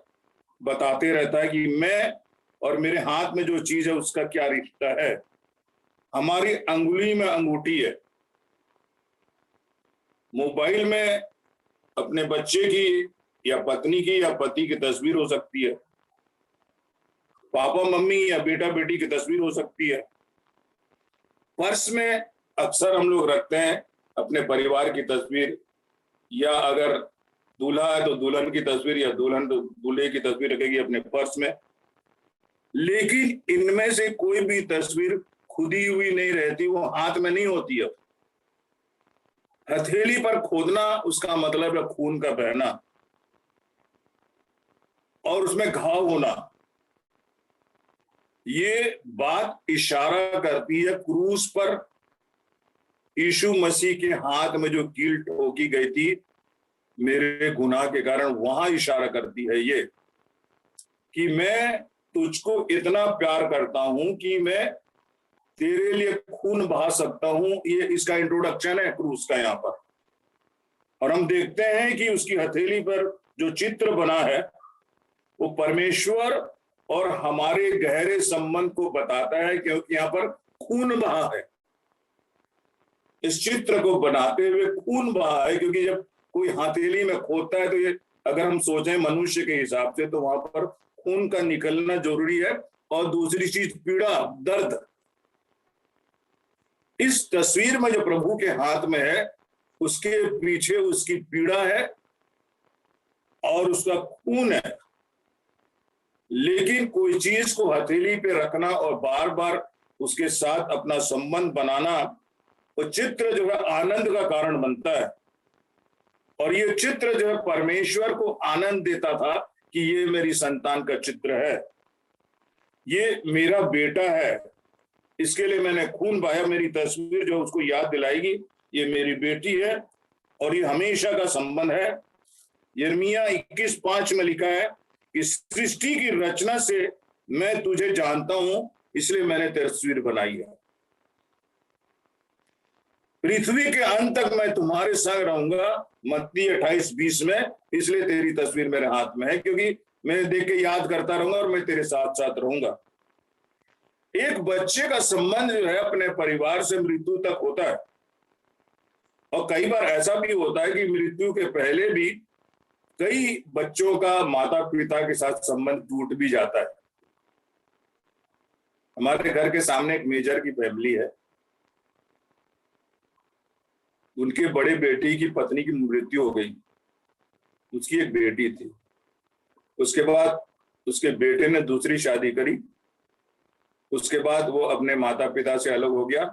बताते रहता है कि मैं और मेरे हाथ में जो चीज है उसका क्या रिश्ता है। हमारी अंगुली में अंगूठी है, मोबाइल में अपने बच्चे की या पत्नी की या पति की तस्वीर हो सकती है, पापा मम्मी या बेटा बेटी की तस्वीर हो सकती है। पर्स में अक्सर हम लोग रखते हैं अपने परिवार की तस्वीर, या अगर दूल्हा है तो दुल्हन की तस्वीर, या दुल्हन तो दूल्हे की तस्वीर रखेगी अपने पर्स में। लेकिन इनमें से कोई भी तस्वीर खुदी हुई नहीं रहती, वो हाथ में नहीं होती है। हथेली पर खोदना उसका मतलब है खून का बहना और उसमें घाव होना। ये बात इशारा करती है क्रूस पर यीशु मसीह के हाथ में जो कील ठोकी गई थी मेरे गुनाह के कारण, वहां इशारा करती है ये कि मैं तुझको इतना प्यार करता हूं कि मैं तेरे लिए खून बहा सकता हूं। ये इसका इंट्रोडक्शन है क्रूस का यहाँ पर। और हम देखते हैं कि उसकी हथेली पर जो चित्र बना है वो परमेश्वर और हमारे गहरे संबंध को बताता है, क्योंकि यहाँ पर खून बहा है। इस चित्र को बनाते हुए खून बहा है, क्योंकि जब कोई हथेली में खोदता है तो ये अगर हम सोचें मनुष्य के हिसाब से तो वहां पर खून का निकलना जरूरी है। और दूसरी चीज पीड़ा, दर्द। इस तस्वीर में जो प्रभु के हाथ में है उसके पीछे उसकी पीड़ा है और उसका खून है। लेकिन कोई चीज को हथेली पे रखना और बार बार उसके साथ अपना संबंध बनाना, वो चित्र जो है आनंद का कारण बनता है। और ये चित्र जो है परमेश्वर को आनंद देता था कि ये मेरी संतान का चित्र है, ये मेरा बेटा है, इसके लिए मैंने खून बहाया। मेरी तस्वीर जो उसको याद दिलाएगी ये मेरी बेटी है और ये हमेशा का संबंध है। यिर्मयाह 21:5 में लिखा है कि सृष्टि की रचना से मैं तुझे जानता हूं, इसलिए मैंने तेरी तस्वीर बनाई है। पृथ्वी के अंत तक मैं तुम्हारे संग रहूंगा, मत्ती 28:20 में, इसलिए तेरी तस्वीर मेरे हाथ में है, क्योंकि मैं देख के याद करता रहूंगा और मैं तेरे साथ साथ रहूंगा। एक बच्चे का संबंध जो है अपने परिवार से मृत्यु तक होता है। और कई बार ऐसा भी होता है कि मृत्यु के पहले भी कई बच्चों का माता पिता के साथ संबंध टूट भी जाता है। हमारे घर के सामने एक मेजर की फैमिली है, उनके बड़े बेटी की पत्नी की मृत्यु हो गई। उसकी एक बेटी थी, उसके बाद उसके बेटे ने दूसरी शादी करी, उसके बाद वो अपने माता पिता से अलग हो गया।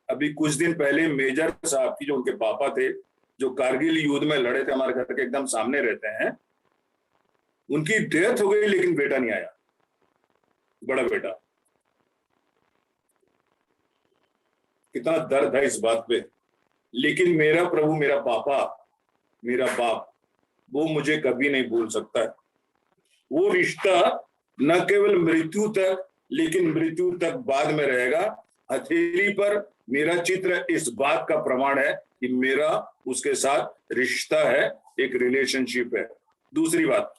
अभी कुछ दिन पहले मेजर साहब की, जो उनके पापा थे, जो कारगिल युद्ध में लड़े थे, हमारे घर के एकदम सामने रहते हैं, उनकी डेथ हो गई, लेकिन बेटा नहीं आया, बड़ा बेटा। कितना दर्द है इस बात पे। लेकिन मेरा प्रभु, मेरा पापा, मेरा बाप, वो मुझे कभी नहीं भूल सकता है। वो रिश्ता न केवल मृत्यु तक, लेकिन मृत्यु तक बाद में रहेगा। हथेली पर मेरा चित्र इस बात का प्रमाण है कि मेरा उसके साथ रिश्ता है, एक रिलेशनशिप है। दूसरी बात,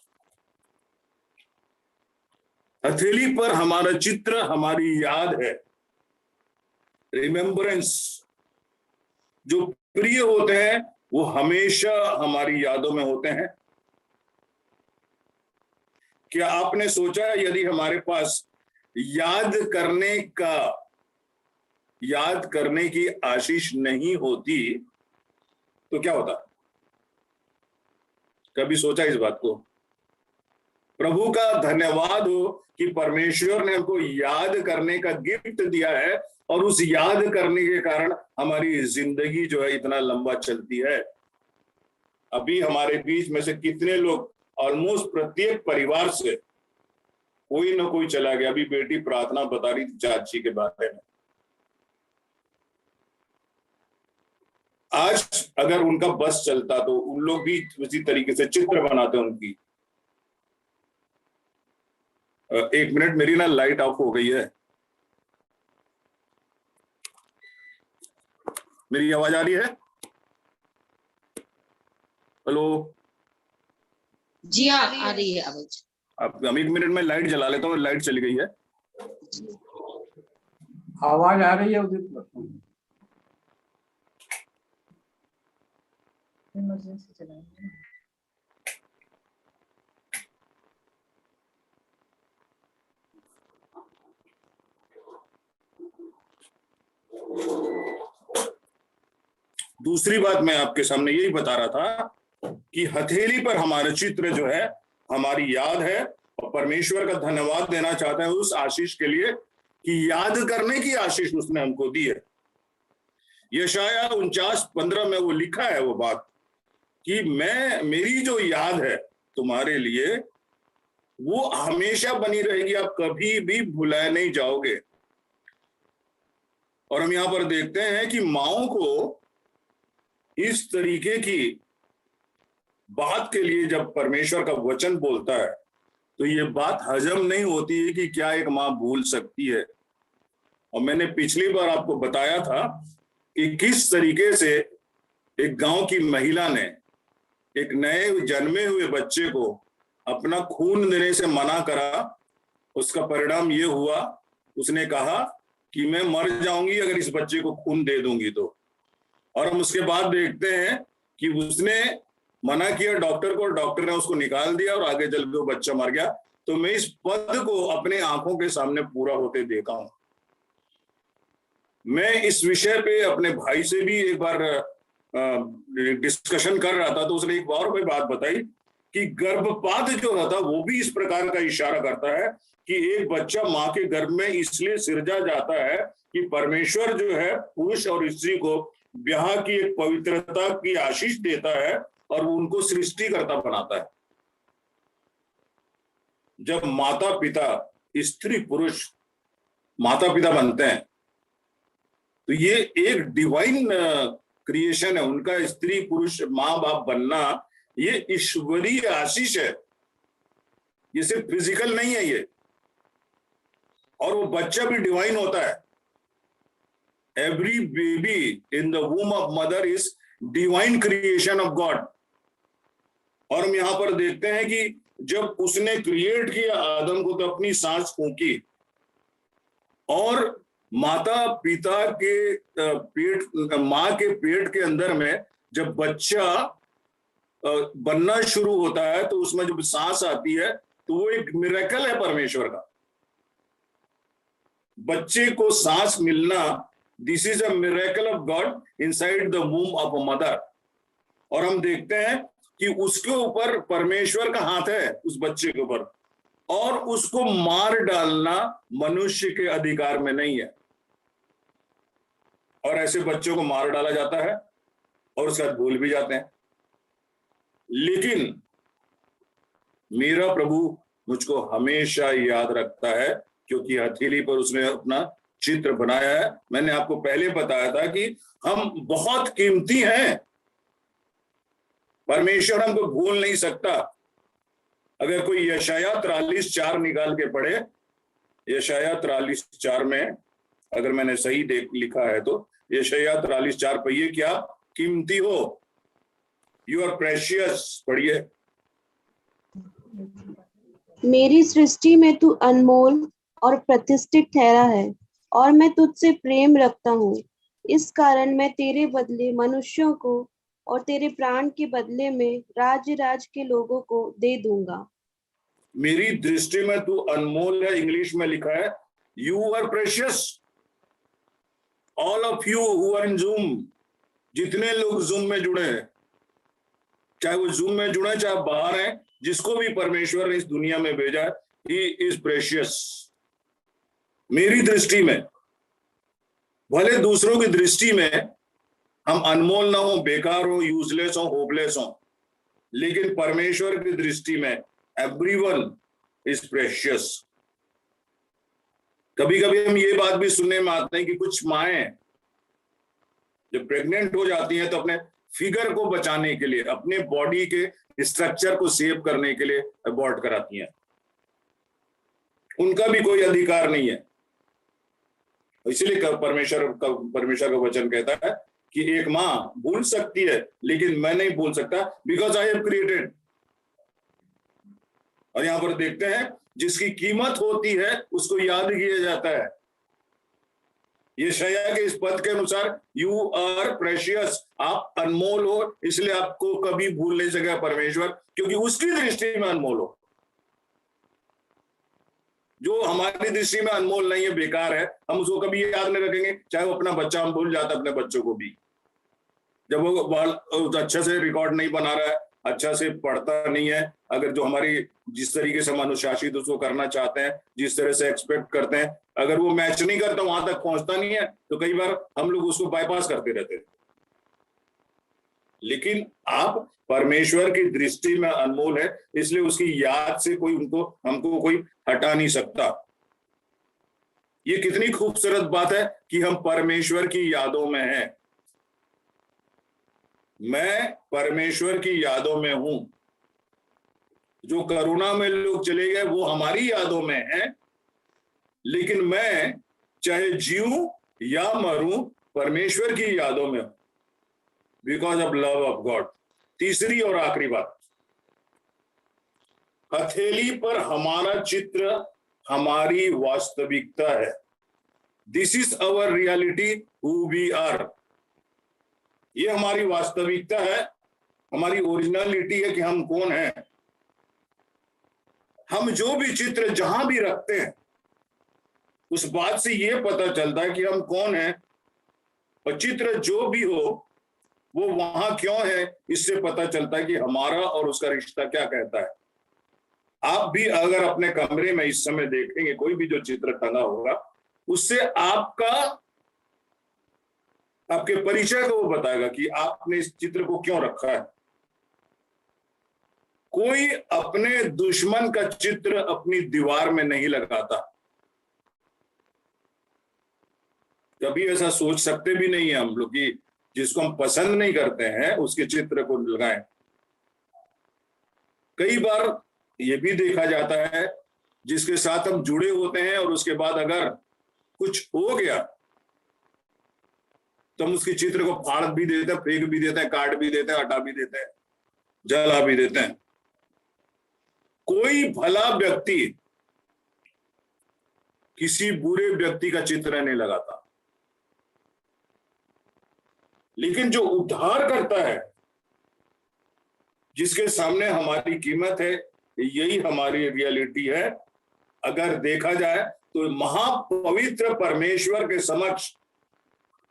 हथेली पर हमारा चित्र हमारी याद है, रिमेम्बरेंस। जो प्रिय होते हैं वो हमेशा हमारी यादों में होते हैं। क्या आपने सोचा है यदि हमारे पास याद करने की आशीष नहीं होती तो क्या होता? कभी सोचा इस बात को? प्रभु का धन्यवाद हो कि परमेश्वर ने हमको याद करने का गिफ्ट दिया है और उस याद करने के कारण हमारी जिंदगी जो है इतना लंबा चलती है। अभी हमारे बीच में से कितने लोग, ऑलमोस्ट प्रत्येक परिवार से कोई ना कोई चला गया। अभी बेटी प्रार्थना बता रही थी चाची के बारे में। आज अगर उनका बस चलता तो उन लोग भी उसी तरीके से चित्र बनाते उनकी। एक मिनट, मेरी ना लाइट ऑफ हो गई है। मेरी आवाज आ रही है? हेलो जी हाँ, आ रही है आवाज। अब हम 1 मिनट में लाइट जला लेता हूँ, लाइट चली गई है। आवाज आ रही है उदित? इमरजेंसी चलाएंगे। दूसरी बात मैं आपके सामने यही बता रहा था कि हथेली पर हमारा चित्र जो है हमारी याद है और परमेश्वर का धन्यवाद देना चाहते हैं उस आशीष के लिए कि याद करने की आशीष उसने हमको दी है। यशाया 49:15 में वो लिखा है वो बात कि मेरी जो याद है तुम्हारे लिए वो हमेशा बनी रहेगी, आप कभी भी भुलाए नहीं जाओगे। और हम यहां पर देखते हैं कि माओं को इस तरीके की बात के लिए जब परमेश्वर का वचन बोलता है तो ये बात हजम नहीं होती है कि क्या एक माँ भूल सकती है। और मैंने पिछली बार आपको बताया था कि किस तरीके से एक गांव की महिला ने एक नए जन्मे हुए बच्चे को अपना खून देने से मना करा। उसका परिणाम ये हुआ, उसने कहा कि मैं मर जाऊंगी अगर इस बच्चे को खून दे दूंगी तो। और हम उसके बाद देखते हैं कि उसने मना किया डॉक्टर को, डॉक्टर ने उसको निकाल दिया और आगे चल के वो बच्चा मर गया। तो मैं इस पद को अपने आंखों के सामने पूरा होते देखा हूं। मैं इस विषय पे अपने भाई से भी एक बार डिस्कशन कर रहा था तो उसने एक और बात बताई कि गर्भपात जो रहता वो भी इस प्रकार का इशारा करता है कि एक बच्चा माँ के गर्भ में इसलिए सिरजा जाता है कि परमेश्वर जो है पुरुष और स्त्री को ब्याह की एक पवित्रता की आशीष देता है और वो उनको सृष्टिकर्ता बनाता है। जब माता पिता स्त्री पुरुष माता पिता बनते हैं तो ये एक डिवाइन क्रिएशन है। उनका स्त्री पुरुष माँ बाप बनना ये ईश्वरीय आशीष है, ये सिर्फ फिजिकल नहीं है ये। और वो बच्चा भी डिवाइन होता है। Every baby in the वूम of mother is divine creation of God. और हम यहां पर देखते हैं कि जब उसने क्रिएट किया आदम को तो अपनी सांस फूंकी और माता पिता के पेट माँ के पेट के अंदर में जब बच्चा बनना शुरू होता है तो उसमें जब सांस आती है तो वो एक मिरेकल है परमेश्वर का। बच्चे को सांस मिलना, this is a miracle of God inside the वूम of a mother. और हम देखते हैं कि उसके ऊपर परमेश्वर का हाथ है उस बच्चे के ऊपर, और उसको मार डालना मनुष्य के अधिकार में नहीं है। और ऐसे बच्चों को मार डाला जाता है और उसके बाद भूल भी जाते हैं। लेकिन मेरा प्रभु मुझको हमेशा याद रखता है क्योंकि हथेली पर उसने अपना चित्र बनाया है। मैंने आपको पहले बताया था कि हम बहुत कीमती हैं, परमेश्वर हमको भूल नहीं सकता। अगर कोई यशाया 43:4 निकाल के पढ़े, यशाया 43:4 में अगर मैंने सही लिखा है तो यशाया 43:4 पढ़िए, क्या कीमती हो, यू आर प्रेशियस। पढ़िए। मेरी सृष्टि में तू अनमोल और प्रतिष्ठित ठहरा है और मैं तुझसे प्रेम रखता हूँ। इस कारण मैं तेरे बदले मनुष्यों को और तेरे प्राण के बदले में राज्य के लोगों को दे दूंगा। मेरी दृष्टि में तू अनमोल है, इंग्लिश में लिखा है you are precious. All of you who are in zoom, जितने लोग जूम में जुड़े हैं, चाहे वो जूम में जुड़े चाहे बाहर हैं, जिसको भी परमेश्वर ने इस दुनिया में भेजा है, ही इज प्रेशियस। मेरी दृष्टि में, भले दूसरों की दृष्टि में हम अनमोल ना हो, बेकार हो, यूजलेस हो, होपलेस हो, लेकिन परमेश्वर की दृष्टि में एवरीवन इज प्रेशियस। कभी कभी हम ये बात भी सुनने में आते हैं कि कुछ माएं जब प्रेग्नेंट हो जाती हैं तो अपने फिगर को बचाने के लिए, अपने बॉडी के स्ट्रक्चर को सेव करने के लिए अबॉर्ट कराती हैं। उनका भी कोई अधिकार नहीं है। इसलिए परमेश्वर का वचन कहता है कि एक मां भूल सकती है लेकिन मैं नहीं भूल सकता, बिकॉज आई हैव क्रिएटेड। और यहां पर देखते हैं जिसकी कीमत होती है उसको याद किया जाता है। यशाया के इस पद के अनुसार यू आर प्रेशियस, आप अनमोल हो, इसलिए आपको कभी भूल नहीं सकेगा परमेश्वर, क्योंकि उसकी दृष्टि में अनमोल हो। जो हमारी दृष्टि में अनमोल नहीं है, बेकार है, हम उसको कभी याद नहीं रखेंगे। चाहे वो अपना बच्चा, हम भूल जाते अपने बच्चों को भी। जब वो अच्छे से रिकॉर्ड नहीं बना रहा है अच्छा से पढ़ता नहीं है, अगर जो हमारी जिस तरीके से हम अनुशासित उसको करना चाहते हैं, जिस तरह से एक्सपेक्ट करते हैं, अगर वो मैच नहीं करता, वहां तक पहुंचता नहीं है, तो कई बार हम लोग उसको बाईपास करते रहते हैं। लेकिन आप परमेश्वर की दृष्टि में अनमोल है, इसलिए उसकी याद से कोई हमको कोई हटा नहीं सकता। ये कितनी खूबसूरत बात है कि हम परमेश्वर की यादों में हैं। मैं परमेश्वर की यादों में हूं। जो करुणा में लोग चले गए वो हमारी यादों में हैं, लेकिन मैं चाहे जीऊं या मरूं परमेश्वर की यादों में हूं, because of love of God. तीसरी और आखिरी बात, हथेली पर हमारा चित्र हमारी वास्तविकता है। This is our reality who we are. ये हमारी वास्तविकता है, हमारी ओरिजिनलिटी है कि हम कौन हैं। हम जो भी चित्र जहां भी रखते हैं उस बात से ये पता चलता है कि हम कौन हैं, और चित्र जो भी हो वो वहां क्यों है, इससे पता चलता है कि हमारा और उसका रिश्ता क्या कहता है। आप भी अगर अपने कमरे में इस समय देखेंगे कोई भी जो चित्र टंगा होगा, उससे आपके परिचय को वो बताएगा कि आपने इस चित्र को क्यों रखा है। कोई अपने दुश्मन का चित्र अपनी दीवार में नहीं लगाता, कभी ऐसा सोच सकते भी नहीं है हम लोग कि जिसको हम पसंद नहीं करते हैं उसके चित्र को लगाएं। कई बार ये भी देखा जाता है जिसके साथ हम जुड़े होते हैं और उसके बाद अगर कुछ हो गया तो हम उसके चित्र को फाड़ भी देते हैं, फेंक भी देते हैं, काट भी देते हैं, हटा भी देते हैं, जला भी देते हैं। कोई भला व्यक्ति किसी बुरे व्यक्ति का चित्र नहीं लगाता, लेकिन जो उद्धार करता है, जिसके सामने हमारी कीमत है, यही हमारी रियलिटी है। अगर देखा जाए तो महापवित्र परमेश्वर के समक्ष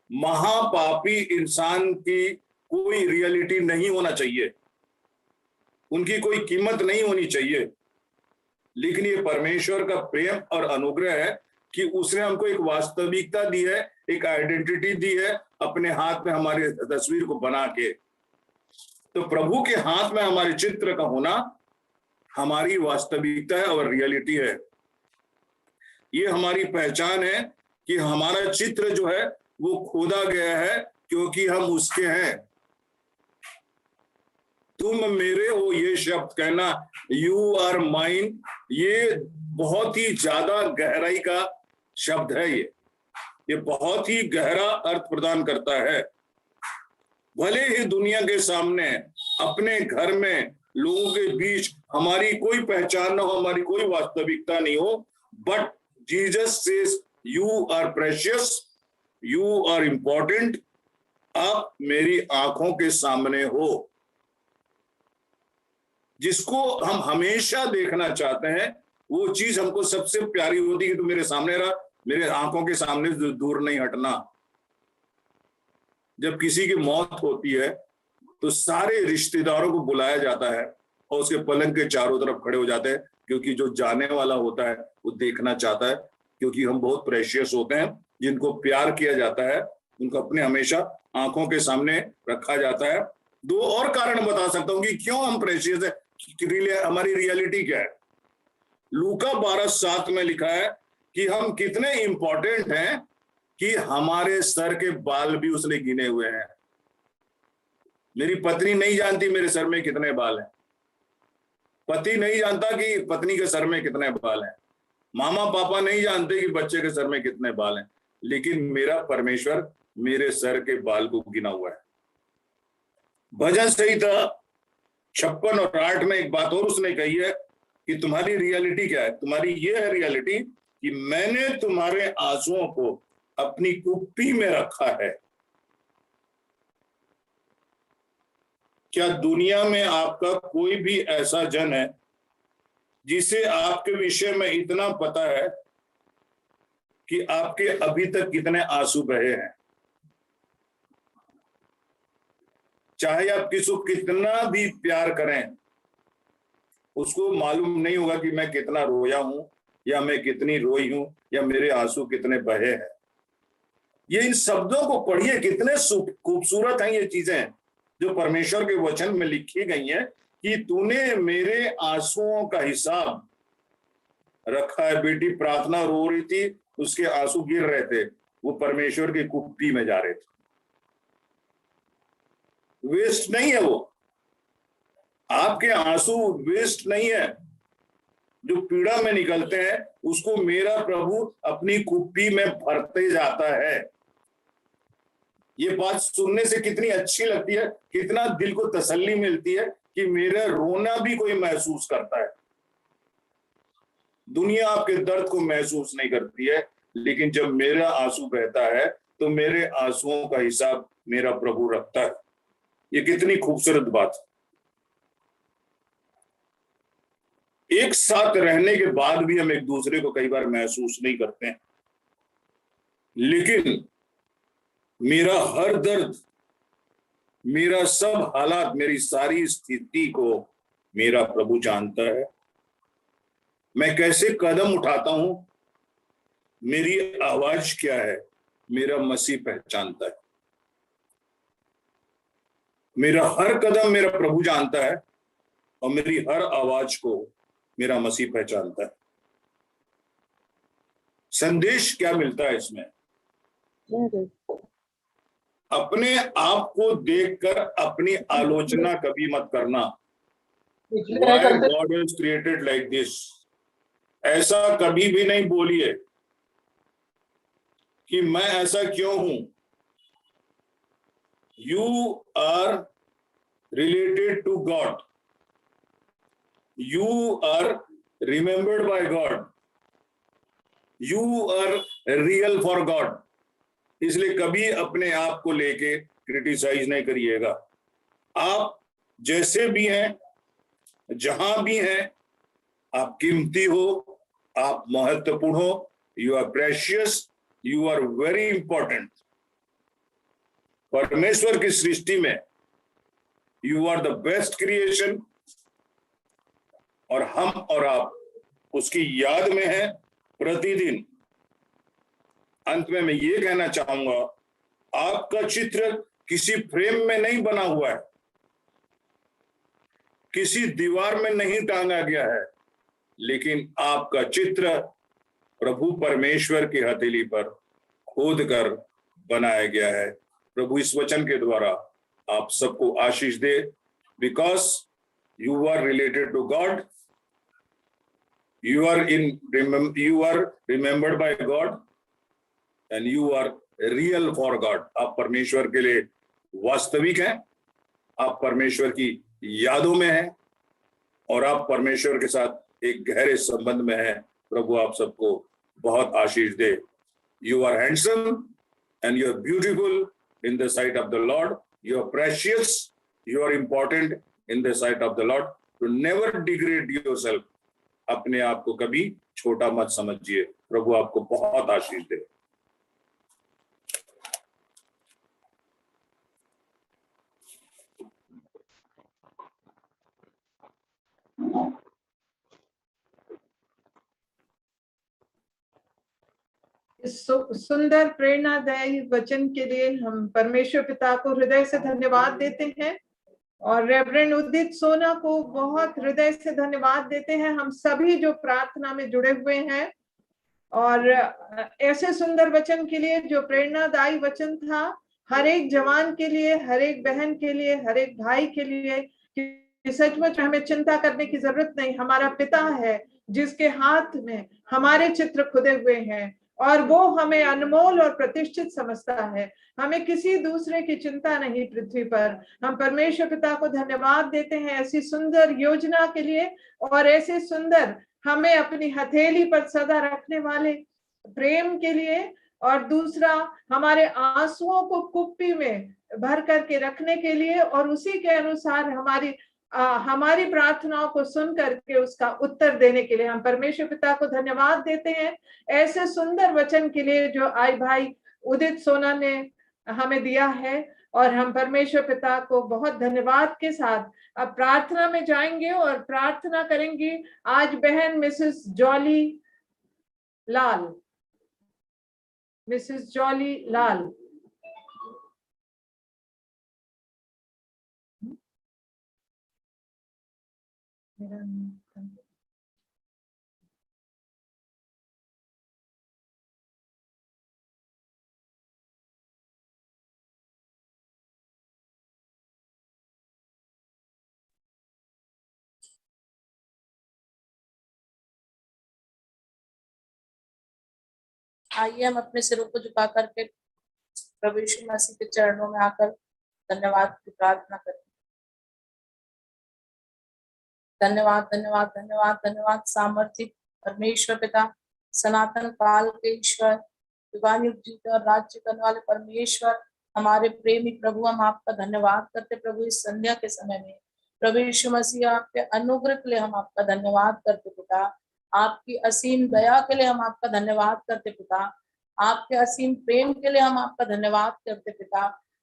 महापापी इंसान की कोई रियलिटी नहीं होना चाहिए, उनकी कोई कीमत नहीं होनी चाहिए। लेकिन ये परमेश्वर का प्रेम और अनुग्रह है कि उसने हमको एक वास्तविकता दी है, एक आइडेंटिटी दी है, अपने हाथ में हमारी तस्वीर को बना के। तो प्रभु के हाथ में हमारे चित्र का होना हमारी वास्तविकता है और रियलिटी है। ये हमारी पहचान है कि हमारा चित्र जो है वो खोदा गया है क्योंकि हम उसके हैं। तुम मेरे हो, ये शब्द कहना, यू आर माइन, ये बहुत ही ज्यादा गहराई का शब्द है। ये बहुत ही गहरा अर्थ प्रदान करता है। भले ही दुनिया के सामने, अपने घर में, लोगों के बीच हमारी कोई पहचान ना हो, हमारी कोई वास्तविकता नहीं हो, but Jesus says you are precious, you are important, आप मेरी आंखों के सामने हो। जिसको हम हमेशा देखना चाहते हैं वो चीज हमको सबसे प्यारी होती है कि तू मेरे सामने रहा, मेरे आंखों के सामने दूर नहीं हटना। जब किसी की मौत होती है तो सारे रिश्तेदारों को बुलाया जाता है और उसके पलंग के चारों तरफ खड़े हो जाते हैं, क्योंकि जो जाने वाला होता है वो देखना चाहता है, क्योंकि हम बहुत प्रेशियस होते हैं। जिनको प्यार किया जाता है उनको अपने हमेशा आंखों के सामने रखा जाता है। दो और कारण बता सकता हूं कि क्यों हम प्रेशियस है, हमारी रियलिटी क्या है। लूका 12:7 में लिखा है कि हम कितने इंपॉर्टेंट हैं कि हमारे सर के बाल भी उसने गिने हुए हैं। मेरी पत्नी नहीं जानती मेरे सर में कितने बाल हैं, पति नहीं जानता कि पत्नी के सर में कितने बाल हैं, मामा पापा नहीं जानते कि बच्चे के सर में कितने बाल हैं, लेकिन मेरा परमेश्वर मेरे सर के बाल को गिना हुआ है। भजन संहिता 56 और 8 में एक बात और उसने कही है कि तुम्हारी रियलिटी क्या है। तुम्हारी ये है रियलिटी कि मैंने तुम्हारे आंसुओं को अपनी कुप्पी में रखा है। क्या दुनिया में आपका कोई भी ऐसा जन है जिसे आपके विषय में इतना पता है कि आपके अभी तक कितने आंसू बहे हैं? चाहे आप किसी को कितना भी प्यार करें, उसको मालूम नहीं होगा कि मैं कितना रोया हूं या मैं कितनी रोई हूं या मेरे आंसू कितने बहे हैं। ये इन शब्दों को पढ़िए, कितने खूबसूरत हैं ये चीजें जो परमेश्वर के वचन में लिखी गई हैं कि तूने मेरे आंसुओं का हिसाब रखा है। बेटी प्रार्थना रो रही थी, उसके आंसू गिर रहे थे, वो परमेश्वर की कुप्पी में जा रहे थे। वेस्ट नहीं है वो, आपके आंसू वेस्ट नहीं है। जो पीड़ा में निकलते हैं उसको मेरा प्रभु अपनी कुप्पी में भरते जाता है। ये बात सुनने से कितनी अच्छी लगती है, कितना दिल को तसल्ली मिलती है कि मेरा रोना भी कोई महसूस करता है। दुनिया आपके दर्द को महसूस नहीं करती है, लेकिन जब मेरा आंसू बहता है तो मेरे आंसुओं का हिसाब मेरा प्रभु रखता है। ये कितनी खूबसूरत बात है। एक साथ रहने के बाद भी हम एक दूसरे को कई बार महसूस नहीं करते हैं, लेकिन मेरा हर दर्द, मेरा सब हालात, मेरी सारी स्थिति को मेरा प्रभु जानता है। मैं कैसे कदम उठाता हूं, मेरी आवाज क्या है, मेरा मसीह पहचानता है। मेरा हर कदम मेरा प्रभु जानता है और मेरी हर आवाज को मेरा मसीह पहचानता है। संदेश क्या मिलता है इसमें? अपने आप को देखकर अपनी आलोचना कभी मत करना। Why God is created like this? ऐसा कभी भी नहीं बोलिए कि मैं ऐसा क्यों हूं। You are related to God. You are remembered by God. You are real for God. इसलिए कभी अपने आप को लेके क्रिटिसाइज नहीं करिएगा। आप जैसे भी हैं, जहां भी हैं, आप कीमती हो, आप महत्वपूर्ण हो। You are precious, you are very important. परमेश्वर की सृष्टि में you are the best creation, और हम और आप उसकी याद में हैं प्रतिदिन। अंत में मैं ये कहना चाहूंगा, आपका चित्र किसी फ्रेम में नहीं बना हुआ है, किसी दीवार में नहीं टांगा गया है, लेकिन आपका चित्र प्रभु परमेश्वर की हथेली पर खोद कर बनाया गया है। प्रभु इस वचन के द्वारा आप सबको आशीष दे। Because you are related to God, you are remembered by God, and you are real for God. आप परमेश्वर के लिए वास्तविक हैं, आप परमेश्वर की यादों में हैं, और आप परमेश्वर के साथ एक गहरे संबंध में हैं। प्रभु आप सबको बहुत आशीष दे। You are handsome and you are beautiful in the sight of the Lord. You are precious, you are important in the sight of the Lord. To never degrade yourself. अपने आप को कभी छोटा मत समझिए। प्रभु आपको बहुत आशीष दे। इस सुंदर प्रेरणादायी वचन के लिए हम परमेश्वर पिता को हृदय से धन्यवाद देते हैं, और रेवरेंड उदित सोना को बहुत हृदय से धन्यवाद देते हैं। हम सभी जो प्रार्थना में जुड़े हुए हैं, और ऐसे सुंदर वचन के लिए जो प्रेरणादायी वचन था, हर एक जवान के लिए, हर एक बहन के लिए, हर एक भाई के लिए, कि सचमुच हमें चिंता करने की जरूरत नहीं। हमारा पिता है जिसके हाथ में हमारे चित्र खुदे हुए हैं, और वो हमें अनमोल और प्रतिष्ठित समझता है। हमें किसी दूसरे की चिंता नहीं पृथ्वी पर। हम परमेश्वर पिता को धन्यवाद देते हैं ऐसी सुंदर योजना के लिए, और ऐसे सुंदर हमें अपनी हथेली पर सदा रखने वाले प्रेम के लिए, और दूसरा हमारे आंसुओं को कुप्पी में भर करके रखने के लिए, और उसी के अनुसार हमारी प्रार्थनाओं को सुन करके उसका उत्तर देने के लिए हम परमेश्वर पिता को धन्यवाद देते हैं। ऐसे सुंदर वचन के लिए जो आई भाई उदित सोना ने हमें दिया है। और हम परमेश्वर पिता को बहुत धन्यवाद के साथ अब प्रार्थना में जाएंगे और प्रार्थना करेंगे। आज बहन मिसेस जॉली लाल, मिसेस जॉली लाल। आइए हम अपने सिरों को झुका करके प्रभु यीशु मसीह के चरणों में आकर धन्यवाद की प्रार्थना करें। धन्यवाद धन्यवाद धन्यवाद धन्यवाद सामर्थ्य परमेश्वर पिता, सनातन काल के ईश्वर, युगान युग जीते और राज्य करने वाले परमेश्वर, हमारे प्रेमी प्रभु, हम आपका धन्यवाद करते प्रभु इस संध्या के समय में। प्रभु यीशु मसीह, आपके अनुग्रह के लिए हम आपका धन्यवाद करते पिता। आपकी असीम दया के लिए हम आपका धन्यवाद करते पिता। आपके असीम प्रेम के लिए हम आपका धन्यवाद करते पिता।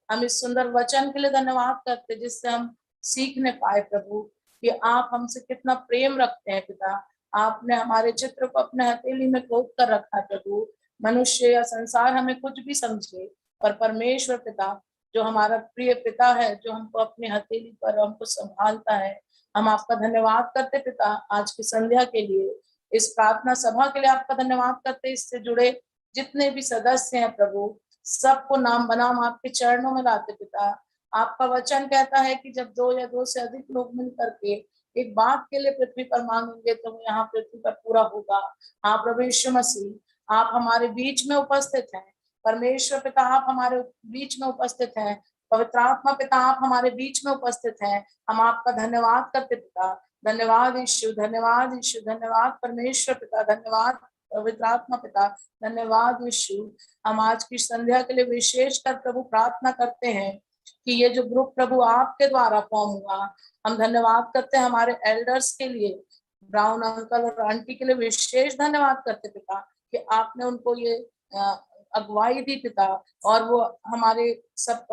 हम इस सुंदर वचन के लिए धन्यवाद करते जिससे हम सीखने पाए प्रभु कि आप हमसे कितना प्रेम रखते हैं पिता। आपने हमारे चित्र को अपने हथेली में खोद कर रखा है प्रभु। मनुष्य या संसार हमें कुछ भी समझे, पर परमेश्वर पिता जो हमारा प्रिय पिता है, जो हमको अपनी हथेली पर हमको संभालता है, हम आपका धन्यवाद करते पिता। आज की संध्या के लिए, इस प्रार्थना सभा के लिए आपका धन्यवाद करते। इससे जुड़े जितने भी सदस्य हैं प्रभु, सबको नाम बनाम आपके चरणों में लाते पिता। आपका वचन कहता है कि जब 2 या 2 से अधिक लोग मिल करके एक बात के लिए पृथ्वी पर मांगेंगे तो वो यहाँ पृथ्वी पर पूरा होगा। हाँ प्रभु यीशु मसीह, आप हमारे बीच में उपस्थित हैं। परमेश्वर पिता, आप हमारे बीच में उपस्थित हैं। पवित्र आत्मा पिता, आप हमारे बीच में उपस्थित हैं। हम आपका धन्यवाद करते पिता। धन्यवाद यीशु, धन्यवाद यीशु, धन्यवाद परमेश्वर पिता, धन्यवाद पवित्र आत्मा पिता, धन्यवाद यीशु। हम आज की संध्या के लिए विशेष कर प्रभु प्रार्थना करते हैं कि ये जो ग्रुप प्रभु आपके द्वारा फॉर्म हुआ, हम धन्यवाद करते हैं हमारे एल्डर्स के लिए, ब्राउन अंकल और आंटी के लिए विशेष धन्यवाद करते पिता कि आपने उनको ये अगुवाई दी पिता, और वो हमारे सब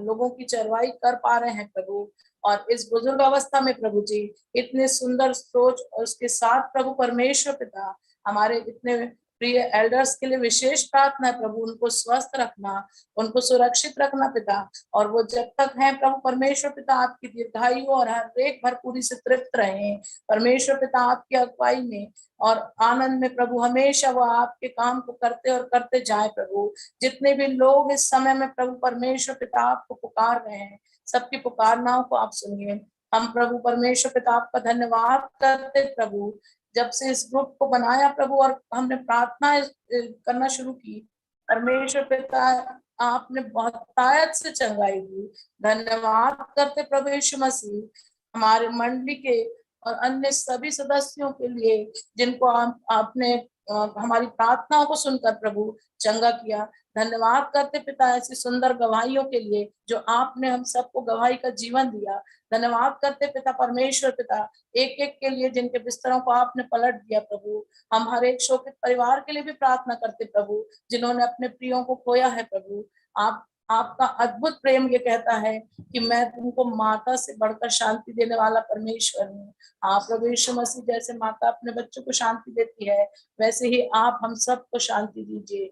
लोगों की चरवाई कर पा रहे हैं प्रभु। और इस बुजुर्ग अवस्था में प्रभु जी इतने सुंदर सोच, और उसके साथ प्रभु परमेश्वर पिता हमारे इतने प्रिय एल्डर्स के लिए विशेष प्रार्थना है प्रभु, उनको स्वस्थ रखना, उनको सुरक्षित रखना पिता। और वो जब तक हैं प्रभु परमेश्वर पिता, आपकी दीर्घायु और हर एक भरपूरी से तृप्त रहें परमेश्वर पिता, आपकी अगुवाई में और आनंद में प्रभु। हमेशा वो आपके काम को करते और करते जाए प्रभु। जितने भी लोग इस समय में प्रभु परमेश्वर पिता आपको पुकार रहे हैं, सबकी पुकारनाओं को आप सुनिए। हम प्रभु परमेश्वर पिता आपका धन्यवाद करते प्रभु, जब से इस ग्रुप को बनाया प्रभु और हमने प्रार्थना करना शुरू की, परमेश्वर पिता आपने बहुत तायत से चंगाई दी। धन्यवाद करते प्रभु यीशु मसीह, हमारे मंडली के और अन्य सभी सदस्यों के लिए जिनको आपने हमारी प्रार्थनाओं को सुनकर प्रभु चंगा किया। धन्यवाद करते पिता ऐसी सुंदर गवाहियों के लिए जो आपने हम सबको गवाही का जीवन दिया। धन्यवाद करते पिता परमेश्वर पिता एक एक के लिए जिनके बिस्तरों को आपने पलट दिया प्रभु। हम हर एक शोकित परिवार के लिए भी प्रार्थना करते प्रभु, जिन्होंने अपने प्रियों को खोया है प्रभु। आपका अद्भुत प्रेम ये कहता है कि मैं तुमको माता से बढ़कर शांति देने वाला परमेश्वर हूँ। आप प्रभु यीशु मसीह जैसे माता अपने बच्चों को शांति देती है, वैसे ही आप हम सबको शांति दीजिए।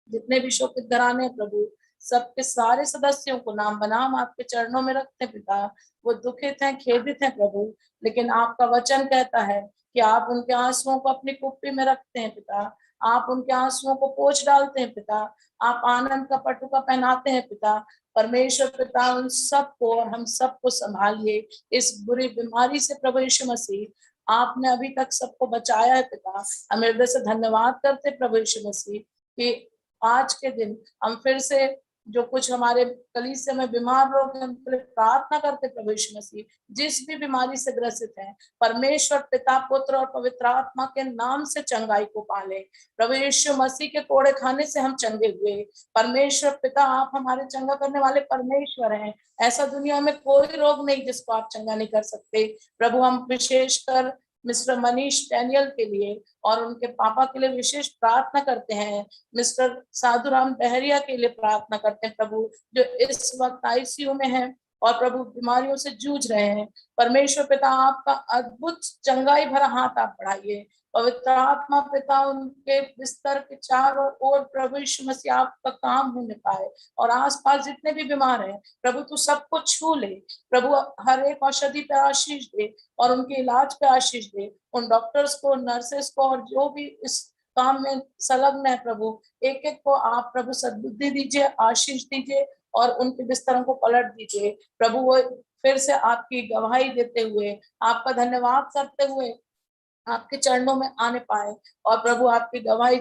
जितने भी शोकित घराने हैं प्रभु, सबके सारे सदस्यों को नाम बनाम आपके चरणों में रखते हैं पिता। वो दुखित हैं, खेदित हैं प्रभु, लेकिन आपका वचन कहता है कि आप उनके आंसुओं को अपनी कुप्पी में रखते हैं पिता। आप उनके आंसुओं को पोंछ डालते हैं पिता। आप आनंद का पटुका पहनाते हैं पिता। परमेश्वर पिता उन सबको और हम सबको संभालिए इस बुरी बीमारी से प्रभु यीशु मसीह। आपने अभी तक सबको बचाया है पिता। हम हृदय से धन्यवाद करते प्रभु यीशु मसीह कि आज के दिन हम फिर से जो कुछ हमारे कलीसिया में बीमार लोग हैं उनके लिए प्रार्थना करते प्रभु यीशु मसीह। जिस भी बीमारी से ग्रसित हैं, परमेश्वर पिता पुत्र और पवित्र आत्मा के नाम से चंगाई को पाले। प्रभु यीशु मसीह के कोड़े खाने से हम चंगे हुए। परमेश्वर पिता आप हमारे चंगा करने वाले परमेश्वर हैं। ऐसा दुनिया में कोई रोग नहीं जिसको आप चंगा नहीं कर सकते प्रभु। हम विशेषकर मिस्टर मनीष डैनियल के लिए और उनके पापा के लिए विशेष प्रार्थना करते हैं। मिस्टर साधुराम डहरिया के लिए प्रार्थना करते हैं प्रभु, जो इस वक्त आईसीयू में है और प्रभु बीमारियों से जूझ रहे हैं। परमेश्वर पिता आपका अद्भुत चंगाई भरा हाथ आप बढ़ाइए। पवित्र आत्मा पिता उनके बिस्तर के चारों ओर प्रभु यीशु मसीह आपका काम होने पाए और आसपास जितने भी बीमार हैं प्रभु तू सबको छू ले। प्रभु हर एक औषधि पे आशीष दे और उनके इलाज पे आशीष दे। उन डॉक्टर्स को, नर्सेस को और जो भी इस काम में संलग्न है प्रभु, एक एक को आप प्रभु सद्बुद्धि दीजिए, आशीष दीजिए और उनके बिस्तरों को पलट दीजिए। प्रभु वो फिर से आपकी गवाही देते हुए, आपका धन्यवाद करते हुए आपके चरणों में आने पाए और प्रभु आपकी गवाही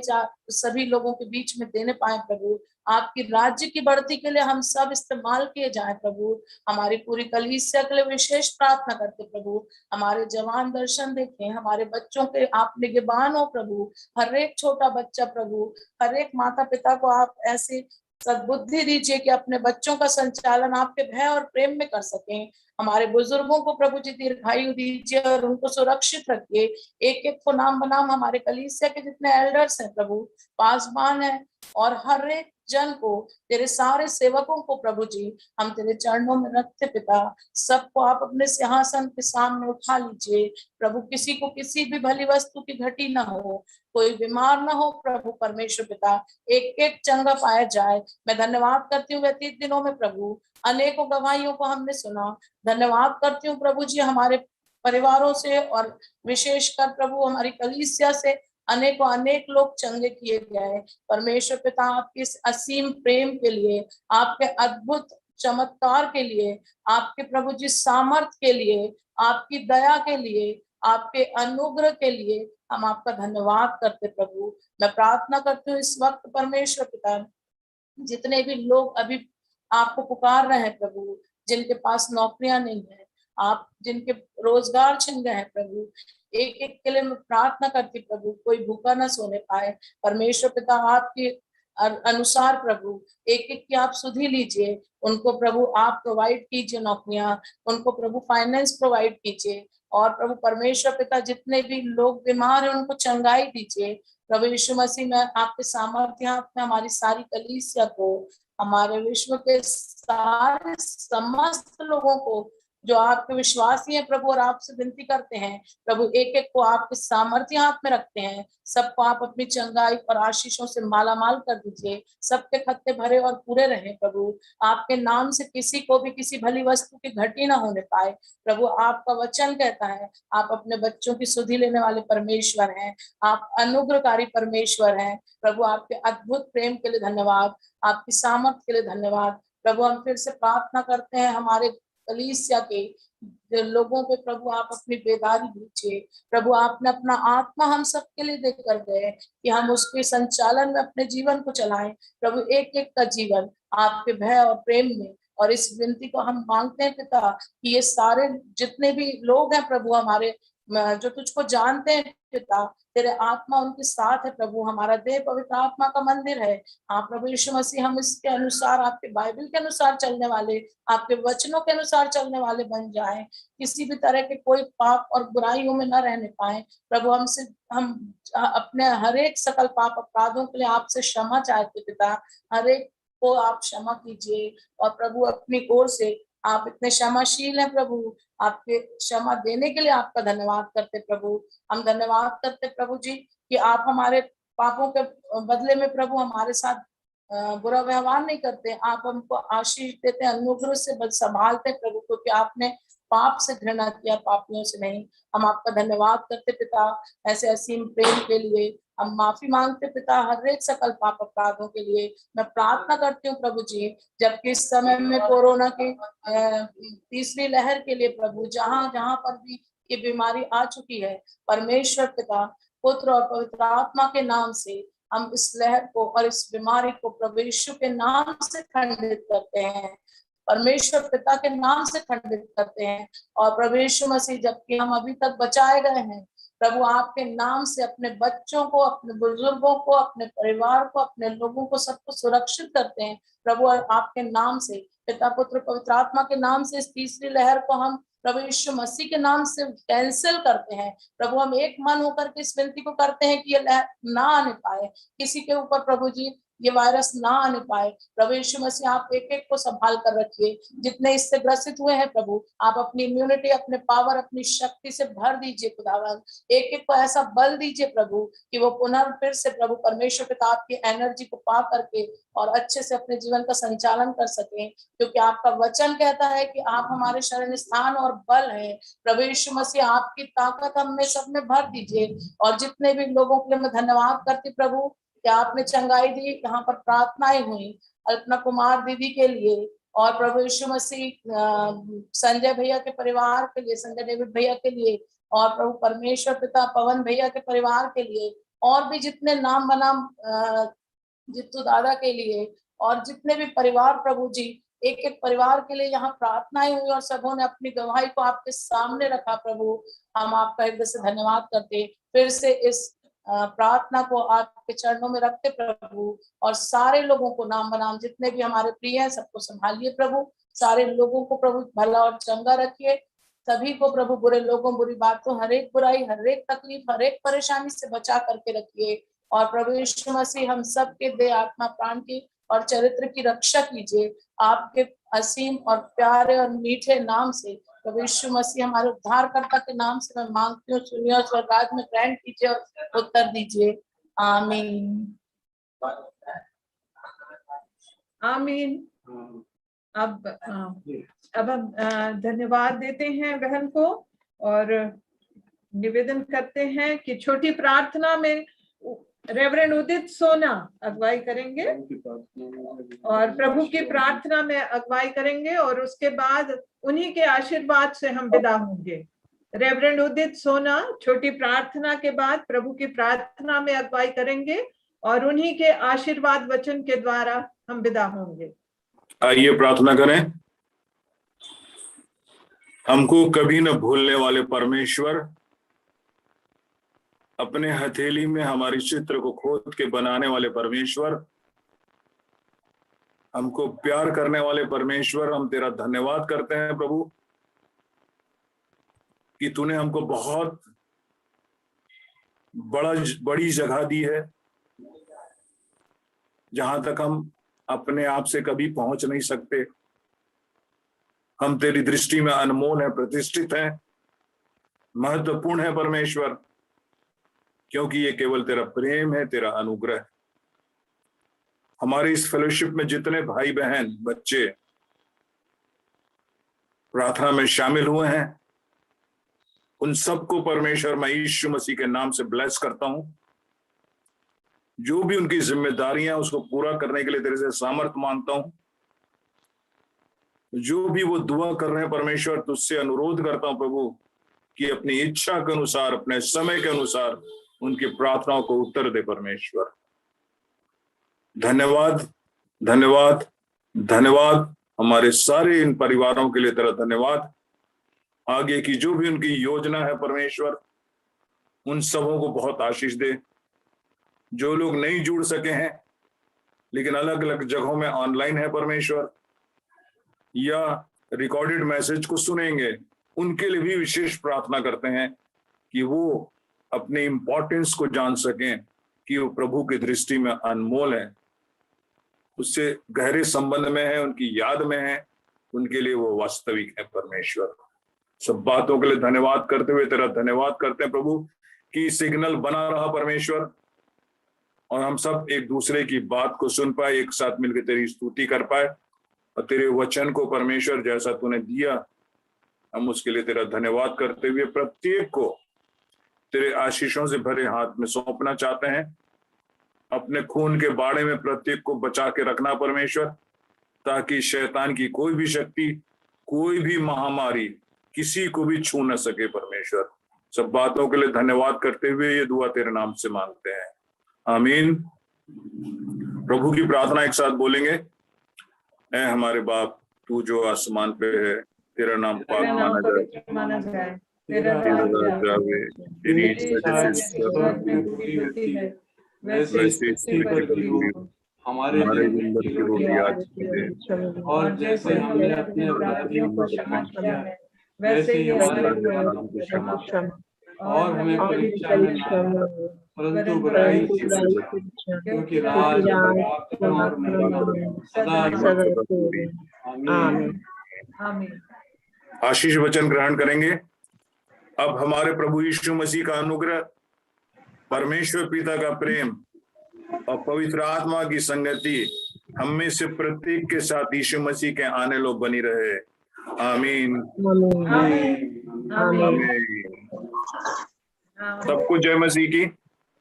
सभी लोगों के बीच में देने पाए। प्रभु आपकी राज्य की बढ़ती के लिए हम सब इस्तेमाल किए जाए। प्रभु हमारी पूरी कलीसिया के लिए विशेष प्रार्थना करते प्रभु, हमारे जवान दर्शन देखें, हमारे बच्चों के आप निगहबान हो प्रभु, हर एक छोटा बच्चा प्रभु, हर एक माता पिता को आप ऐसी सद्बुद्धि दीजिए कि अपने बच्चों का संचालन आपके भय और प्रेम में कर सकें। हमारे बुजुर्गों को प्रभु जी दीर्घायु दीजिए और उनको सुरक्षित रखिए। एक एक को नाम बनाम हमारे कलीसिया के जितने एल्डर्स हैं प्रभु, पासवान है और हर एक जन को, तेरे सारे सेवकों को प्रभु जी हम तेरे चरणों में रखते पिता। सबको आप अपने सिंहासन के सामने उठा लीजिए प्रभु, किसी को किसी भी भली वस्तु की घटी ना हो, कोई बीमार ना हो प्रभु। परमेश्वर पिता एक एक चंगा पाया जाए। मैं धन्यवाद करती हूँ व्यतीत दिनों में प्रभु अनेकों गवाहियों को हमने सुना। धन्यवाद करती हूँ प्रभु जी हमारे परिवारों से और विशेषकर प्रभु हमारी कलीसिया से अनेकों अनेक लोग चंगे किए गए। परमेश्वर पिता आपके इस असीम प्रेम के लिए, आपके अद्भुत चमत्कार के लिए, आपके प्रभु जी सामर्थ्य के लिए, आपकी दया के लिए, आपके अनुग्रह के लिए हम आपका धन्यवाद करते प्रभु। मैं प्रार्थना करती हूँ इस वक्त परमेश्वर पिता, जितने भी लोग अभी आपको पुकार रहे हैं प्रभु, जिनके पास नौकरियां नहीं है, आप जिनके रोजगार छिन गए हैं प्रभु, एक एक के लिए मैं प्रार्थना करती प्रभु, कोई भूखा न सोने पाए। परमेश्वर पिता आपके अनुसार प्रभु एक एक की आप सुधि लीजिए, उनको प्रभु आप प्रोवाइड कीजिए नौकरियां, उनको प्रभु फाइनेंस प्रोवाइड कीजिए और प्रभु परमेश्वर पिता जितने भी लोग बीमार हैं उनको चंगाई दीजिए। प्रभु यीशु मसीह में आपके सामर्थ्य में हमारी सारी कलीसिया को, हमारे विश्व के सारे समस्त लोगों को जो आपके विश्वासी हैं प्रभु और आपसे विनती करते हैं प्रभु, एक एक को आपके सामर्थ्य हाथ में रखते हैं, सबको आप अपनी चंगाई और आशीषों से मालामाल कर दीजिए, सबके खत्ते भरे और पूरे रहे प्रभु। आपके नाम से किसी को भी किसी भली वस्तु की घटी ना होने पाए प्रभु। आपका वचन कहता है आप अपने बच्चों की सुधि लेने वाले परमेश्वर हैं, आप अनुग्रहकारी परमेश्वर हैं प्रभु। आपके अद्भुत प्रेम के लिए धन्यवाद, आपकी सामर्थ्य के लिए धन्यवाद प्रभु। हम फिर से प्रार्थना करते हैं हमारे कलीसिया के लोगों पे प्रभु आप अपनी बेदारी दीजिए प्रभु। आपने अपना आत्मा हम सबके लिए देकर गए कि हम उसके संचालन में अपने जीवन को चलाएं प्रभु, एक एक का जीवन आपके भय और प्रेम में। और इस विनती को हम मांगते हैं पिता कि ये सारे जितने भी लोग हैं प्रभु हमारे जो तुझको जानते हैं पिता, तेरे आत्मा उनके साथ है प्रभु। हमारा देह पवित्र आत्मा का मंदिर है। हाँ प्रभु यीशु मसीह, हम इसके अनुसार आपके बाइबल के अनुसार चलने वाले, आपके वचनों के अनुसार चलने वाले बन जाएं, किसी भी तरह के कोई पाप और बुराइयों में न रहने पाए प्रभु। हम अपने हर एक सकल पाप अपराधों के लिए आपसे क्षमा चाहते पिता, हर एक को आप क्षमा कीजिए और प्रभु अपनी ओर से आप इतने क्षमाशील हैं प्रभु, आपके क्षमा देने के लिए आपका धन्यवाद करते प्रभु। हम धन्यवाद करते प्रभु जी कि आप हमारे पापों के बदले में प्रभु हमारे साथ बुरा व्यवहार नहीं करते, आप हमको आशीष देते, अनुग्रह से संभालते प्रभु, क्योंकि आपने पाप से घृणा किया, पापियों से नहीं। हम आपका धन्यवाद करते पिता ऐसे असीम प्रेम के लिए। हम माफी मांगते पिता हर एक सकल पाप अपराधों के लिए। मैं प्रार्थना करती हूँ प्रभु जी, जबकि इस समय में कोरोना की तीसरी लहर के लिए प्रभु जहां जहां पर भी ये बीमारी आ चुकी है, परमेश्वर पिता, पुत्र और पवित्र आत्मा के नाम से हम इस लहर को और इस बीमारी को प्रभु यीशु के नाम से खंडित करते हैं, परमेश्वर पिता के नाम से खंडित करते हैं। और प्रभु यीशु मसीह, जबकि हम अभी तक बचाए गए हैं प्रभु, आपके नाम से अपने बच्चों को, अपने बुजुर्गों को, अपने परिवार को, अपने लोगों को सबको सुरक्षित करते हैं प्रभु। और आपके नाम से पिता, पुत्र, पवित्र आत्मा के नाम से इस तीसरी लहर को हम प्रभु यीशु मसीह के नाम से कैंसिल करते हैं। प्रभु हम एक मन होकर के इस विनती को करते हैं कि ये ना आने पाए, किसी के ऊपर प्रभु जी ये वायरस ना आने पाए। प्रभु यीशु मसीह आप एक एक को संभाल कर रखिए, जितने इससे ग्रसित हुए हैं प्रभु आप अपनी इम्यूनिटी, अपने पावर, अपनी शक्ति से भर दीजिए खुदावन। एक एक को ऐसा बल दीजिए प्रभु कि वो पुनः फिर से प्रभु परमेश्वर पिता आपकी एनर्जी को पा करके और अच्छे से अपने जीवन का संचालन कर सकें, क्योंकि आपका वचन कहता है कि आप हमारे शरण स्थान और बल है। प्रभु यीशु मसीह आपकी ताकत हम में सब में भर दीजिए। और जितने भी लोगों के लिए मैं धन्यवाद करती प्रभु कि आपने चंगाई दी, यहाँ पर प्रार्थनाएं हुई अल्पना कुमार दीदी के लिए, और प्रभु यीशु मसीह संजय भैया के परिवार के लिए, संजय डेविड भैया के लिए, और प्रभु परमेश्वर पिता पवन भैया के परिवार के लिए, और भी जितने नाम बनाम जित्तू दादा के लिए, और जितने भी परिवार प्रभु जी एक एक परिवार के लिए यहाँ प्रार्थनाएं हुई और सबों ने अपनी गवाही को आपके सामने रखा। प्रभु हम आपका हृदय से धन्यवाद करते, फिर से इस प्रार्थना को आपके चरणों में रखते प्रभु, और सारे लोगों को नाम बनाम जितने भी हमारे प्रिय हैं सबको संभालिए प्रभु। सारे लोगों को प्रभु भला और चंगा रखिए, सभी को प्रभु बुरे लोगों, बुरी बातों, हर एक बुराई, हर एक तकलीफ, हर एक परेशानी से बचा करके रखिए। और प्रभु यीशु मसीह हम सब के देह, आत्मा, प्राण की और चरित्र की रक्षा कीजिए आपके असीम और प्यारे और मीठे नाम से। प्रभु यीशु मसीह हमारे उद्धारकर्ता के नाम से मैं मांगती हूँ, सुनिए और स्वर्ग राज्य में ग्रहण कीजिए और उत्तर दीजिए। आमीन आमीन। अब हम धन्यवाद देते हैं बहन को और निवेदन करते हैं कि छोटी प्रार्थना में रेवरेंड उदित सोना अगुवाई करेंगे और प्रभु की प्रार्थना में अगुवाई करेंगे, और उसके बाद उन्हीं के आशीर्वाद से हम विदा होंगे। रेवरेंड उदित सोना छोटी प्रार्थना के बाद प्रभु की प्रार्थना में अगुवाई करेंगे और उन्हीं के आशीर्वाद वचन के द्वारा हम विदा होंगे। आइए प्रार्थना करें। हमको कभी न भूलने वाले परमेश्वर, अपने हथेली में हमारी चित्र को खोद के बनाने वाले परमेश्वर, हमको प्यार करने वाले परमेश्वर, हम तेरा धन्यवाद करते हैं प्रभु कि तूने हमको बहुत बड़ी जगह दी है जहां तक हम अपने आप से कभी पहुंच नहीं सकते। हम तेरी दृष्टि में अनमोल है, प्रतिष्ठित है, महत्वपूर्ण है परमेश्वर, क्योंकि ये केवल तेरा प्रेम है, तेरा अनुग्रह। हमारे इस फेलोशिप में जितने भाई बहन बच्चे प्रार्थना में शामिल हुए हैं, उन सबको परमेश्वर मैं यीशु मसीह के नाम से ब्लेस करता हूं। जो भी उनकी जिम्मेदारियां उसको पूरा करने के लिए तेरे से सामर्थ्य मांगता हूं। जो भी वो दुआ कर रहे हैं परमेश्वर, तुझसे अनुरोध करता हूं प्रभु कि अपनी इच्छा के अनुसार, अपने समय के अनुसार उनकी प्रार्थनाओं को उत्तर दे परमेश्वर। धन्यवाद धन्यवाद धन्यवाद हमारे सारे इन परिवारों के लिए तेरा धन्यवाद। आगे की जो भी उनकी योजना है परमेश्वर, उन सबों को बहुत आशीष दे। जो लोग नहीं जुड़ सके हैं लेकिन अलग अलग जगहों में ऑनलाइन है परमेश्वर, या रिकॉर्डेड मैसेज को सुनेंगे, उनके लिए भी विशेष प्रार्थना करते हैं कि वो अपने इंपॉर्टेंस को जान सकें कि वो प्रभु की दृष्टि में अनमोल है, उससे गहरे संबंध में है, उनकी याद में है, उनके लिए वो वास्तविक है परमेश्वर। सब बातों के लिए धन्यवाद करते हुए तेरा धन्यवाद करते हैं प्रभु कि सिग्नल बना रहा परमेश्वर, और हम सब एक दूसरे की बात को सुन पाए, एक साथ मिलकर तेरी स्तुति कर पाए, और तेरे वचन को परमेश्वर जैसा तूने दिया हम उसके लिए तेरा धन्यवाद करते हुए प्रत्येक को तेरे आशीषों से भरे हाथ में सौंपना चाहते हैं। अपने खून के बाड़े में प्रत्येक को बचा के रखना परमेश्वर, ताकि शैतान की कोई भी शक्ति, कोई भी महामारी किसी को भी छू न सके परमेश्वर। सब बातों के लिए धन्यवाद करते हुए ये दुआ तेरे नाम से मांगते हैं, आमीन। प्रभु की प्रार्थना एक साथ बोलेंगे। ऐ हमारे बाप, तू जो आसमान पे है, तेरा नाम पाक माना जाए, तेरा राज्य आवे, तेरी इच्छा स्वर्ग में पूरी होती है वैसे पृथ्वी पर भी हो। हमारे जिंदगी की रोटी आज दे, और जैसे हमने अपने अपराधियों को क्षमा किया है वैसे ही हमारे को क्षमा और हमें परीक्षा में न डाल, परंतु बुराई से बचा, क्योंकि राज और महिमा सदा आमीन। आमीन। आशीष वचन ग्रहण करेंगे। अब हमारे प्रभु यीशु मसीह का अनुग्रह, परमेश्वर पिता का प्रेम और पवित्र आत्मा की संगति हम में से प्रत्येक के साथ यीशु मसीह के आने लो बनी रहे। आमीन। सबको जय मसीह की।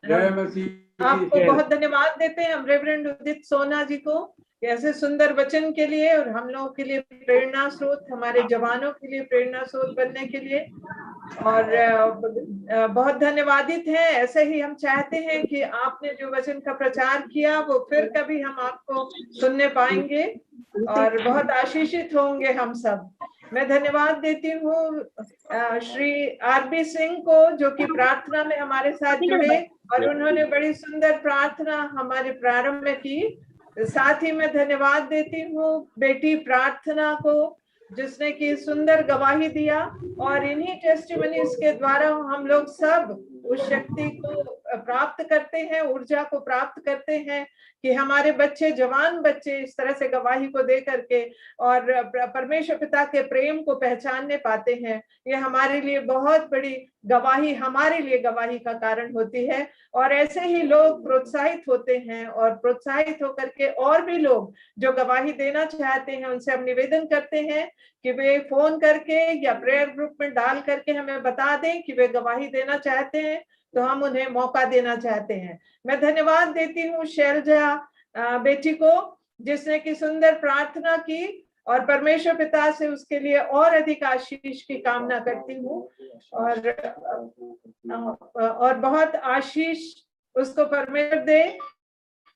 जय मसीह। आपको बहुत धन्यवाद देते हैं हम रेवरेंड उदित सोना जी को ऐसे सुंदर वचन के लिए और हम लोगों के लिए प्रेरणा स्रोत, हमारे जवानों के लिए प्रेरणा स्रोत बनने के लिए। और बहुत धन्यवादित हैं। ऐसे ही हम चाहते हैं कि आपने जो वचन का प्रचार किया वो फिर कभी हम आपको सुनने पाएंगे और बहुत आशीषित होंगे हम सब। मैं धन्यवाद देती हूँ श्री आरबी सिंह को जो कि प्रार्थना में हमारे साथ जुड़े और उन्होंने बड़ी सुंदर प्रार्थना हमारे प्रारंभ में की। साथ ही मैं धन्यवाद देती हूँ बेटी प्रार्थना को जिसने की सुंदर गवाही दिया और इन्हीं टेस्टिमनीज के द्वारा हम लोग सब उस शक्ति को प्राप्त करते हैं, ऊर्जा को प्राप्त करते हैं कि हमारे बच्चे, जवान बच्चे इस तरह से गवाही को दे करके और परमेश्वर पिता के प्रेम को पहचानने पाते हैं। ये हमारे लिए बहुत बड़ी गवाही, हमारे लिए गवाही का कारण होती है। और ऐसे ही लोग प्रोत्साहित होते हैं और प्रोत्साहित होकर के और भी लोग जो गवाही देना चाहते हैं उनसे हम निवेदन करते हैं कि वे फोन करके या प्रेयर ग्रुप में डाल करके हमें बता दें कि वे गवाही देना चाहते हैं तो हम उन्हें मौका देना चाहते हैं। मैं धन्यवाद देती हूँ शैलजा बेटी को जिसने की सुंदर प्रार्थना की और परमेश्वर पिता से उसके लिए और अधिक आशीष की कामना करती हूँ और बहुत आशीष उसको परमेश्वर दे।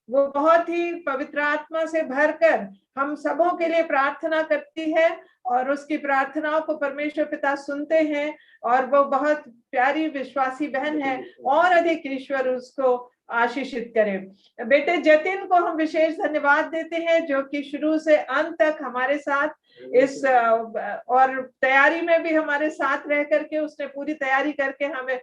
वो बहुत ही पवित्र आत्मा से भरकर हम सबों के लिए प्रार्थना करती है और उसकी प्रार्थनाओं को परमेश्वर पिता सुनते हैं और वो बहुत प्यारी विश्वासी बहन है और अधिक ईश्वर उसको आशीषित करे। बेटे जतिन को हम विशेष धन्यवाद देते हैं जो कि शुरू से अंत तक हमारे साथ इस और तैयारी में भी हमारे साथ रह करके उसने पूरी तैयारी करके हमें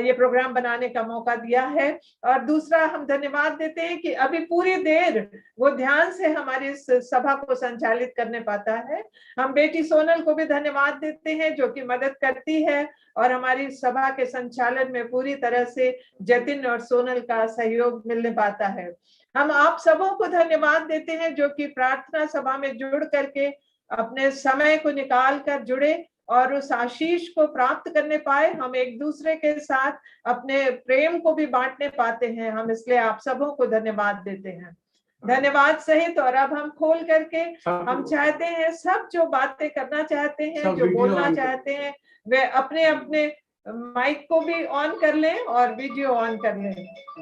ये प्रोग्राम बनाने का मौका दिया है। और दूसरा हम धन्यवाद देते हैं कि अभी पूरी देर वो ध्यान से हमारी इस सभा को संचालित करने पाता है। हम बेटी सोनल को भी धन्यवाद देते हैं जो कि मदद करती है और हमारी सभा के संचालन में पूरी तरह से जतिन और सोनल का सहयोग मिलने पाता है। हम आप सबों को धन्यवाद देते हैं जो कि प्रार्थना सभा में जुड़ करके अपने समय को निकाल कर जुड़े और उस आशीष को प्राप्त करने पाए। हम एक दूसरे के साथ अपने प्रेम को भी बांटने पाते हैं। हम इसलिए आप सबों को धन्यवाद देते हैं, धन्यवाद सहित। और अब हम खोल करके हम चाहते हैं सब जो बातें करना चाहते हैं, जो बोलना चाहते हैं, वे अपने अपने माइक को भी ऑन कर लें और वीडियो ऑन कर लें।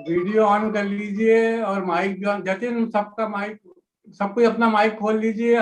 वीडियो ऑन कर लीजिए और माइक जतिन सबका माइक, सब कोई अपना माइक खोल लीजिए।